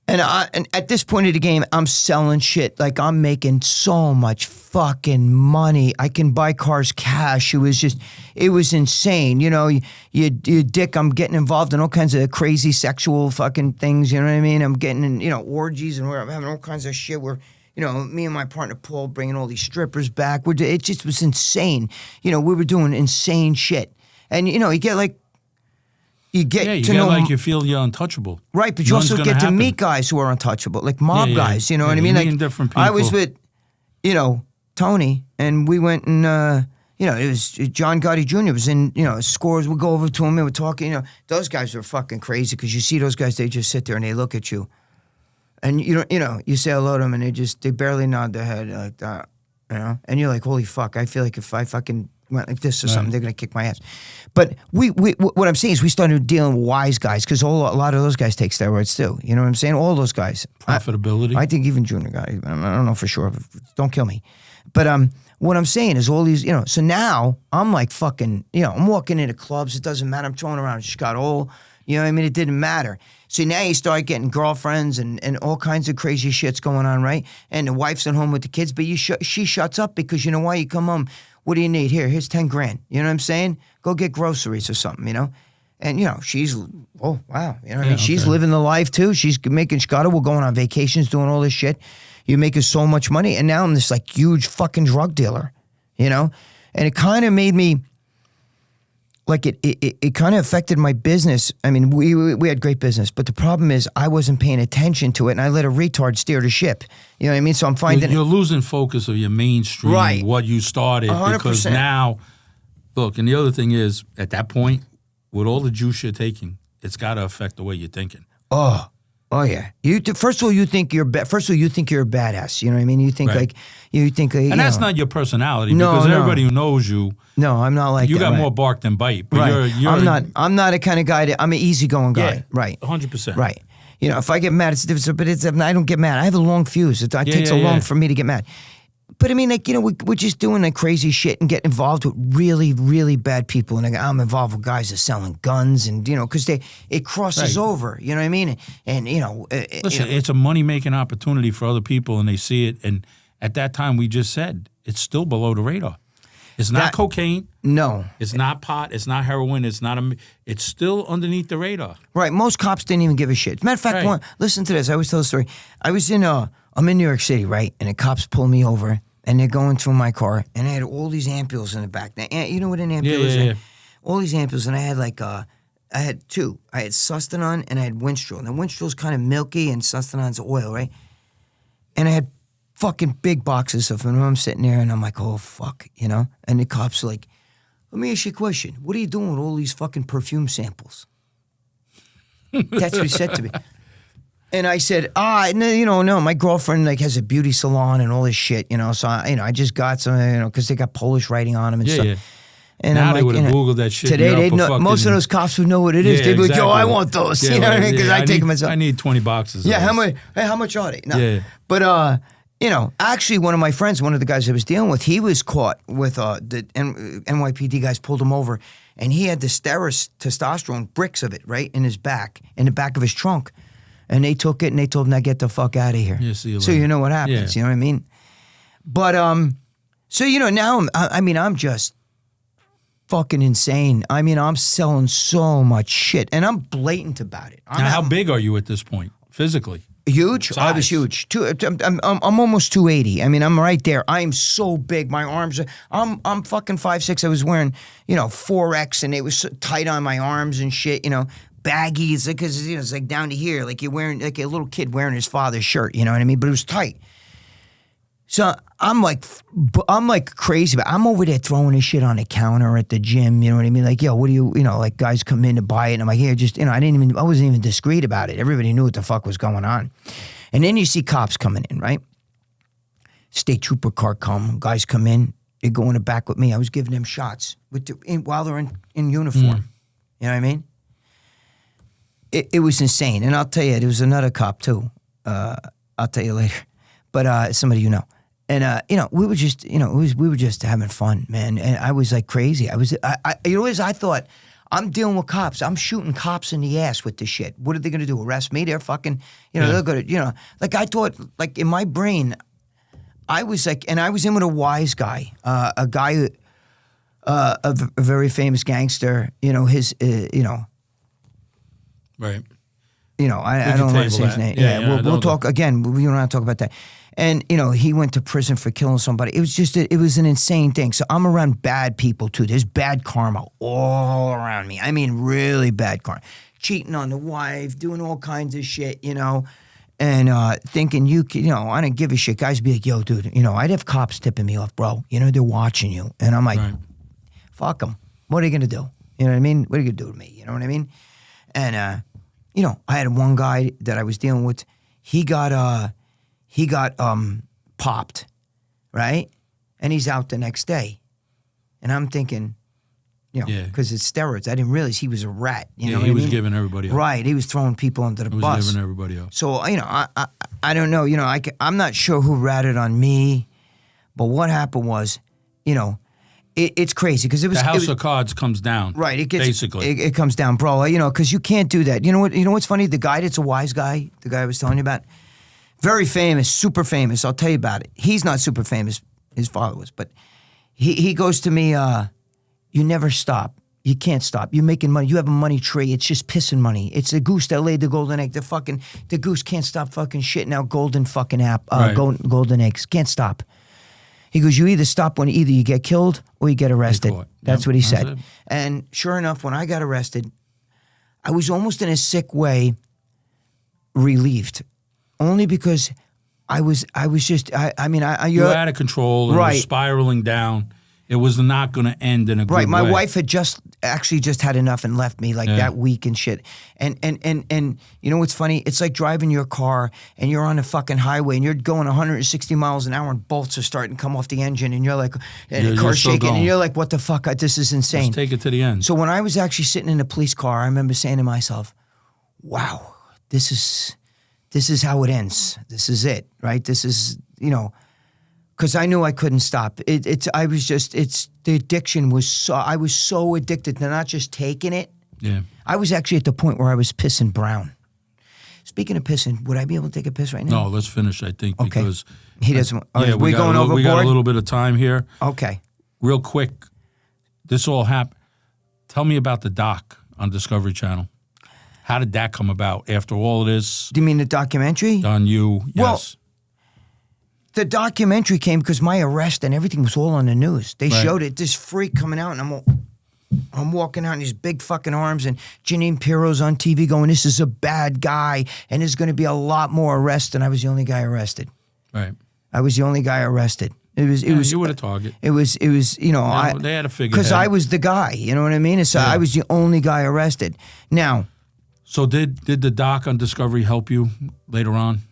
And at this point of the game, I'm selling shit. Like, I'm making so much fucking money. I can buy cars cash. It was insane. You dick, I'm getting involved in all kinds of crazy sexual fucking things. You know what I mean? I'm getting in, orgies, and I'm having all kinds of shit where, me and my partner Paul bringing all these strippers back. It just was insane. We were doing insane shit. And, you get like, you feel you're untouchable. Right, but you also get to meet guys who are untouchable, like mob guys, you know what I mean? Like, different people. I was with, Tony, and we went and, it was John Gotti Jr. was in, scores, we'd go over to him and we're talking, those guys were fucking crazy because you see those guys, they just sit there and they look at you. And, you say hello to them and they barely nod their head like that, And you're like, holy fuck, I feel like if I fucking went like this or something, they're going to kick my ass. But what I'm saying is we started dealing with wise guys because a lot of those guys take steroids too. You know what I'm saying? All those guys. Profitability. I think even Junior guy. I don't know for sure. Don't kill me. But what I'm saying is all these, so now I'm like fucking, I'm walking into clubs. It doesn't matter. I'm throwing around. Just got old. You know what I mean? It didn't matter. So now you start getting girlfriends and all kinds of crazy shit's going on, right? And the wife's at home with the kids, but she shuts up because you know why? You come home. What do you need? Here's 10 grand. You know what I'm saying? Go get groceries or something, And, she's, oh, wow. You know what I mean? She's living the life, too. She's making Chicago. We're going on vacations, doing all this shit. You're making so much money. And now I'm this, like, huge fucking drug dealer, And it kind of made me, like, it kind of affected my business. I mean, we had great business. But the problem is I wasn't paying attention to it, and I let a retard steer the ship. You know what I mean? So I'm finding... You're losing focus of your mainstream, right. What you started. 100%. Because now, look, and the other thing is, at that point... with all the juice you're taking, it's got to affect the way you're thinking. Oh yeah. First of all, you think you're a badass. You know what I mean? You think right. and that's not your personality because everybody who knows you. No, I'm not like you that. got more bark than bite. But right. I'm not a kind of guy I'm an easygoing guy. Yeah, right. 100%. Right. If I get mad, it's different. But I don't get mad. I have a long fuse. It takes so long for me to get mad. But I mean, like, we're just doing like crazy shit and getting involved with really, really bad people. And I'm involved with guys that are selling guns and, because it crosses over, you know what I mean? And, listen, it's a money-making opportunity for other people and they see it. And at that time, we just said, it's still below the radar. It's not cocaine. No. It's not pot. It's not heroin. It's still underneath the radar. Right. Most cops didn't even give a shit. Matter of fact, listen to this. I always tell the story. I'm in New York City, right? And the cops pull me over, and they're going through my car, and I had all these ampules in the back. Now, you know what an ampule is? Yeah. All these ampules, and I had I had two. I had Sustanon, and I had Winstrol. Now, Winstrol's kind of milky, and Sustanon's oil, right? And I had fucking big boxes of them. And I'm sitting there, and I'm like, oh, fuck, And the cops are like, let me ask you a question. What are you doing with all these fucking perfume samples? That's what he said to me. And I said, no, my girlfriend has a beauty salon and all this shit, so I just got some, because they got Polish writing on them and stuff. Yeah. And now they would have Googled that shit. Today, they'd know, most of those cops would know what it is. They'd be like, yo, I want those. You know what I mean? Because I take them myself. I need 20 boxes. Yeah, how much are they? No. Yeah. But, actually one of my friends, one of the guys I was dealing with, he was caught with the NYPD guys pulled him over, and he had the testosterone bricks of it, right, in the back of his trunk. And they took it and they told him, now get the fuck out of here. Yeah, so you know what happens, you know what I mean? But, so, now I'm just fucking insane. I mean, I'm selling so much shit and I'm blatant about it. Now, how big are you at this point, physically? Huge? Size. I was huge. I'm almost 280. I mean, I'm right there. I'm so big. My arms are, I'm fucking 5'6". I was wearing, 4X and it was so tight on my arms and shit, baggies, because it's like down to here, like you're wearing, like a little kid wearing his father's shirt, you know what I mean? But it was tight. So I'm like crazy, but I'm over there throwing this shit on the counter at the gym, you know what I mean? Like, yo, what do you, like guys come in to buy it, and I'm like, here, just, I wasn't even discreet about it. Everybody knew what the fuck was going on. And then you see cops coming in, right? State trooper car guys come in, they go in the back with me. I was giving them shots while they're in uniform. You know what I mean? It was insane. And I'll tell you, there was another cop too. I'll tell you later. But somebody And we were just, we were just having fun, man. And I was like crazy. I thought, I'm dealing with cops. I'm shooting cops in the ass with this shit. What are they gonna do? Arrest me? They're fucking, they're gonna, like I thought, like in my brain, I was like, and I was in with a wise guy, a guy, a very famous gangster. Right. I don't want to say his name. Yeah, we'll talk again. We don't want to talk about that. And, he went to prison for killing somebody. It was just, it was an insane thing. So I'm around bad people too. There's bad karma all around me. I mean, really bad karma. Cheating on the wife, doing all kinds of shit, and thinking I don't give a shit. Guys be like, yo, dude, I'd have cops tipping me off, bro. They're watching you. And I'm like, fuck them. What are you going to do? You know what I mean? What are you going to do to me? You know what I mean? And, I had one guy that I was dealing with. He got popped, right? And he's out the next day. And I'm thinking, because it's steroids. I didn't realize he was a rat. He was giving everybody up. Right. He was throwing people under the bus. He was giving everybody up. So, I don't know. I'm not sure who ratted on me. But what happened was, it's crazy because it was the house of cards comes down. Right, basically it comes down, bro. Because you can't do that. You know what's funny? The guy that's a wise guy, the guy I was telling you about, very famous, super famous. I'll tell you about it. He's not super famous. His father was, but he goes to me. You never stop. You can't stop. You're making money. You have a money tree. It's just pissing money. It's the goose that laid the golden egg. The goose can't stop fucking shitting out golden fucking golden eggs. Can't stop. He goes, you either stop when either you get killed or you get arrested. That's what he said. And sure enough, when I got arrested, I was almost in a sick way relieved, only because you were out of control and right. It was spiraling down. It was not going to end in a good way. Right, my wife had just had enough and left me that week and shit. And you know what's funny? It's like driving your car and you're on a fucking highway and you're going 160 miles an hour and bolts are starting to come off the engine and you're like, and the car's shaking and you're like, what the fuck? This is insane. Let's take it to the end. So when I was actually sitting in a police car, I remember saying to myself, wow, this is how it ends. This is it, right? This is, because I knew I couldn't stop. The addiction was I was so addicted to not just taking it. Yeah. I was actually at the point where I was pissing brown. Speaking of pissing, would I be able to take a piss right now? No, let's finish, I think, because... He doesn't... we going overboard? We got a little bit of time here. Okay. Real quick, this all happened. Tell me about the doc on Discovery Channel. How did that come about after all of this? Do you mean the documentary? On you, yes. Well, the documentary came because my arrest and everything was all on the news. They showed it, this freak coming out, and I'm walking out in these big fucking arms, and Janine Pirro's on TV going, this is a bad guy, and there's going to be a lot more arrests, and I was the only guy arrested. Right. I was the only guy arrested. It was. You were the target. It was. They had to figure because I was the guy. You know what I mean? And so I was the only guy arrested. Now. So did the doc on Discovery help you later on?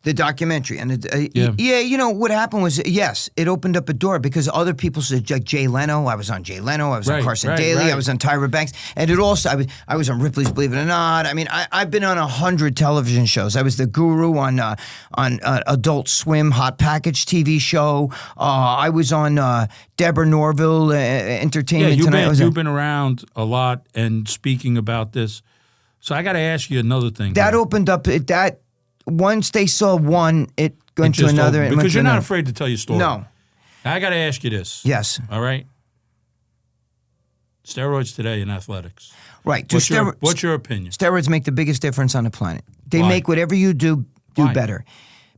The documentary. And what happened was, yes, it opened up a door because other people said, like Jay Leno, I was on Jay Leno, I was on Carson Daly, I was on Tyra Banks, and it also, I was on Ripley's Believe It or Not. I mean, I've been on 100 television shows. I was the guru on Adult Swim Hot Package TV show. I was on Deborah Norville Entertainment Tonight. You've been around a lot and speaking about this. So I got to ask you another thing. That opened up, once they saw one, it went to another. Because you're not afraid to tell your story. No. Now, I got to ask you this. Yes. All right? Steroids today in athletics. Right. What's your opinion? Steroids make the biggest difference on the planet. They make whatever you do better.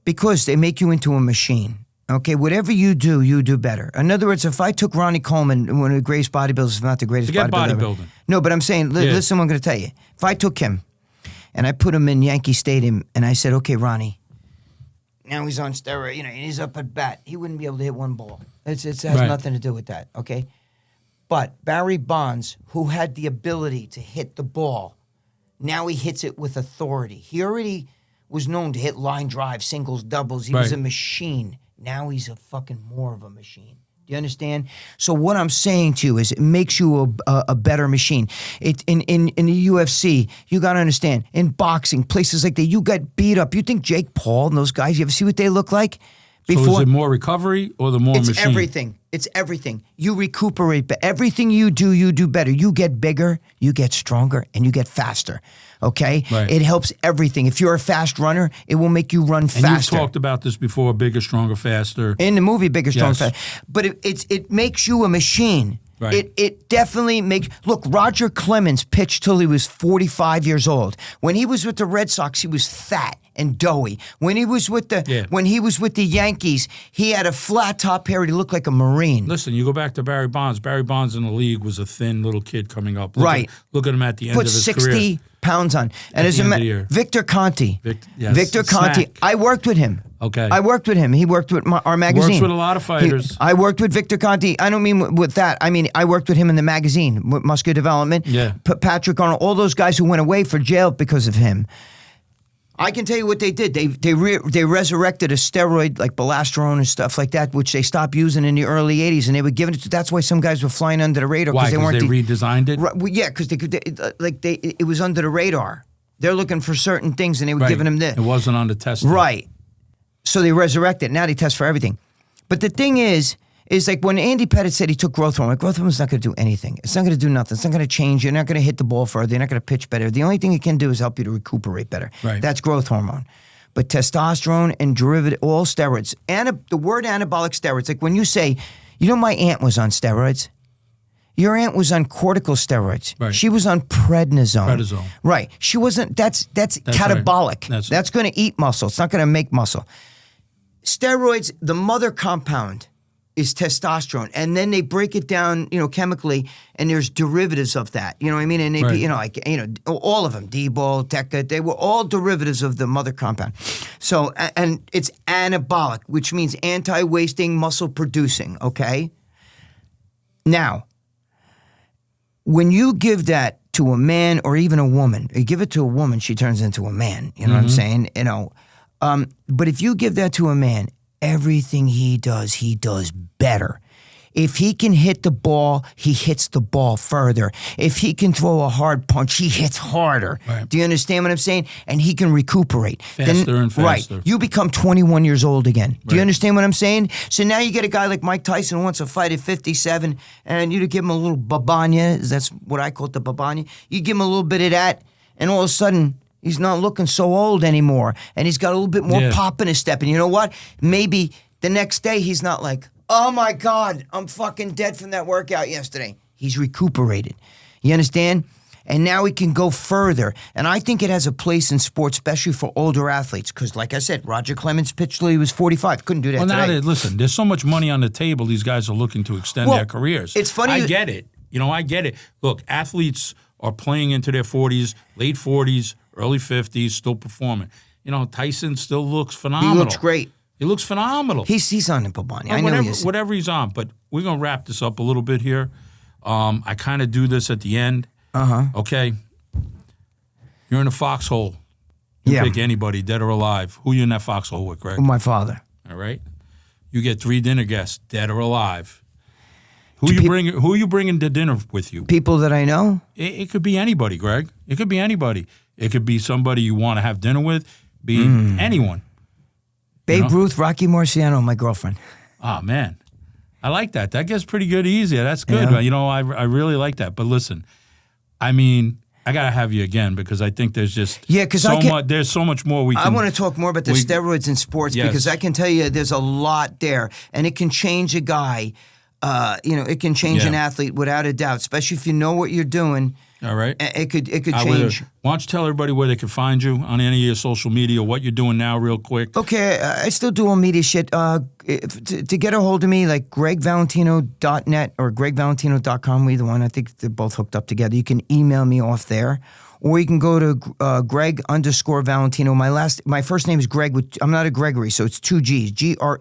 Because they make you into a machine. Okay? Whatever you do better. In other words, if I took Ronnie Coleman, one of the greatest bodybuilders, if not the greatest bodybuilder. Bodybuilding. No, but I'm saying, listen what I'm going to tell you. If I took him, and I put him in Yankee Stadium, and I said, okay, Ronnie, now he's on steroid, and he's up at bat. He wouldn't be able to hit one ball. It has nothing to do with that, okay? But Barry Bonds, who had the ability to hit the ball, now he hits it with authority. He already was known to hit line drive, singles, doubles. He was a machine. Now he's a fucking more of a machine. Do you understand? So what I'm saying to you is it makes you a better machine. In the UFC, you got to understand, in boxing, places like that, you got beat up. You think Jake Paul and those guys, you ever see what they look like? Before? So is it more recovery or the more machine? It's everything. It's everything. You recuperate, but everything you do better. You get bigger, you get stronger, and you get faster. Okay? Right. It helps everything. If you're a fast runner, it will make you run faster. And you've talked about this before, bigger, stronger, faster. In the movie, Bigger, Stronger, Faster. But it makes you a machine. Right. It definitely makes... Look, Roger Clemens pitched till he was 45 years old. When he was with the Red Sox, he was fat and doughy. When he was with the Yankees, he had a flat top hair. He looked like a Marine. Listen, you go back to Barry Bonds. Barry Bonds in the league was a thin little kid coming up. Look at him at the end of his career. Put 60 pounds on. And as Victor Conti. Victor Conti. I worked with him. Okay. I worked with him. He worked with our magazine. Works with a lot of fighters. I worked with Victor Conti. I don't mean with that. I mean, I worked with him in the magazine, with Muscular Development. Yeah. Patrick Arnold, all those guys who went away for jail because of him. I can tell you what they did. They resurrected a steroid like balastrone and stuff like that, which they stopped using in the early 80s, and they were giving it to... That's why some guys were flying under the radar. Why? Because they redesigned it? Right, well, yeah, because it was under the radar. They're looking for certain things, and they were giving them this. It wasn't on the test. Right. So they resurrected. Now they test for everything. But the thing is like when Andy Pettit said he took growth hormone, growth hormone's not going to do anything. It's not going to do nothing. It's not going to change. You're not going to hit the ball further. You're not going to pitch better. The only thing it can do is help you to recuperate better. Right. That's growth hormone. But testosterone and derivative, all steroids. The word anabolic steroids, like when you say, my aunt was on steroids. Your aunt was on corticosteroids. Right. She was on prednisone. Prednisone. Right. She wasn't. That's catabolic. Right. That's going to eat muscle. It's not going to make muscle. Steroids, the mother compound is testosterone, and then they break it down, chemically, and there's derivatives of that. You know what I mean? And they, all of them, D-bol, Deca, they were all derivatives of the mother compound. So, and it's anabolic, which means anti-wasting, muscle producing. Okay. Now, when you give that to a man or even a woman, you give it to a woman, she turns into a man. You know what I'm saying? But if you give that to a man, everything he does better. If he can hit the ball, he hits the ball further. If he can throw a hard punch, he hits harder. Right. Do you understand what I'm saying? And he can recuperate. Faster and faster. Right. You become 21 years old again. Do you understand what I'm saying? So now you get a guy like Mike Tyson who wants to fight at 57, and you give him a little babanya. That's what I call it, the babanya. You give him a little bit of that, and all of a sudden, he's not looking so old anymore, and he's got a little bit more pop in his step. And you know what? Maybe the next day he's not like, oh my God, I'm fucking dead from that workout yesterday. He's recuperated. You understand? And now he can go further. And I think it has a place in sports, especially for older athletes. Because like I said, Roger Clemens pitched till he was 45. Couldn't do that today. Now, listen, there's so much money on the table. These guys are looking to extend their careers. It's funny. I get it. I get it. Look, athletes are playing into their 40s, late 40s, early 50s, still performing. Tyson still looks phenomenal. He looks great. He looks phenomenal. He's on the Babani. I know he is. Whatever he's on. But we're going to wrap this up a little bit here. I kind of do this at the end. Okay? You're in a foxhole. You pick anybody, dead or alive. Who you in that foxhole with, Greg? My father. All right? You get 3 dinner guests, dead or alive. Who you bringing to dinner with you? People that I know? It could be anybody, Greg. It could be anybody. It could be somebody you want to have dinner with. Be anyone. Babe Ruth, Rocky Marciano, my girlfriend. Oh, man. I like that. That gets pretty good easy. That's good. I really like that. But listen, I got to have you again because I think there's just there's so much more we can. I want to talk more about the steroids in sports because I can tell you there's a lot there. And it can change a guy. It can change an athlete without a doubt, especially if you know what you're doing. All right. It could change. Why don't you tell everybody where they can find you on any of your social media, what you're doing now real quick? Okay, I still do all media shit. To get a hold of me, like GreggValentino.net or GreggValentino.com, either one. I think they're both hooked up together. You can email me off there. Or you can go to Gregg_Valentino. My first name is Greg. I'm not a Gregory, so it's 2 G's. Gregg, I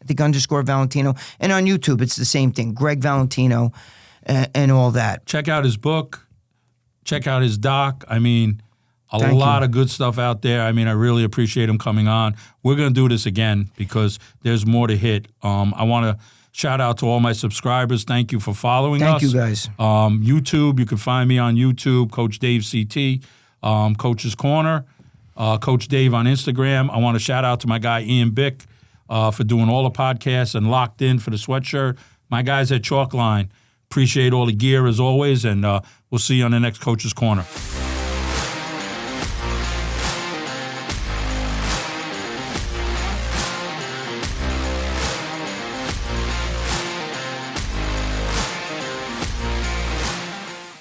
think _Valentino. And on YouTube, it's the same thing. Gregg Valentino. And all that. Check out his book. Check out his doc. A lot of good stuff out there. I really appreciate him coming on. We're going to do this again because there's more to hit. I want to shout out to all my subscribers. Thank you for following us. Thank you, guys. YouTube, you can find me on YouTube, Coach Dave CT, Coach's Corner, Coach Dave on Instagram. I want to shout out to my guy Ian Bick for doing all the podcasts and Locked In for the sweatshirt. My guys at Chalkline. Appreciate all the gear as always, and we'll see you on the next Coach's Corner.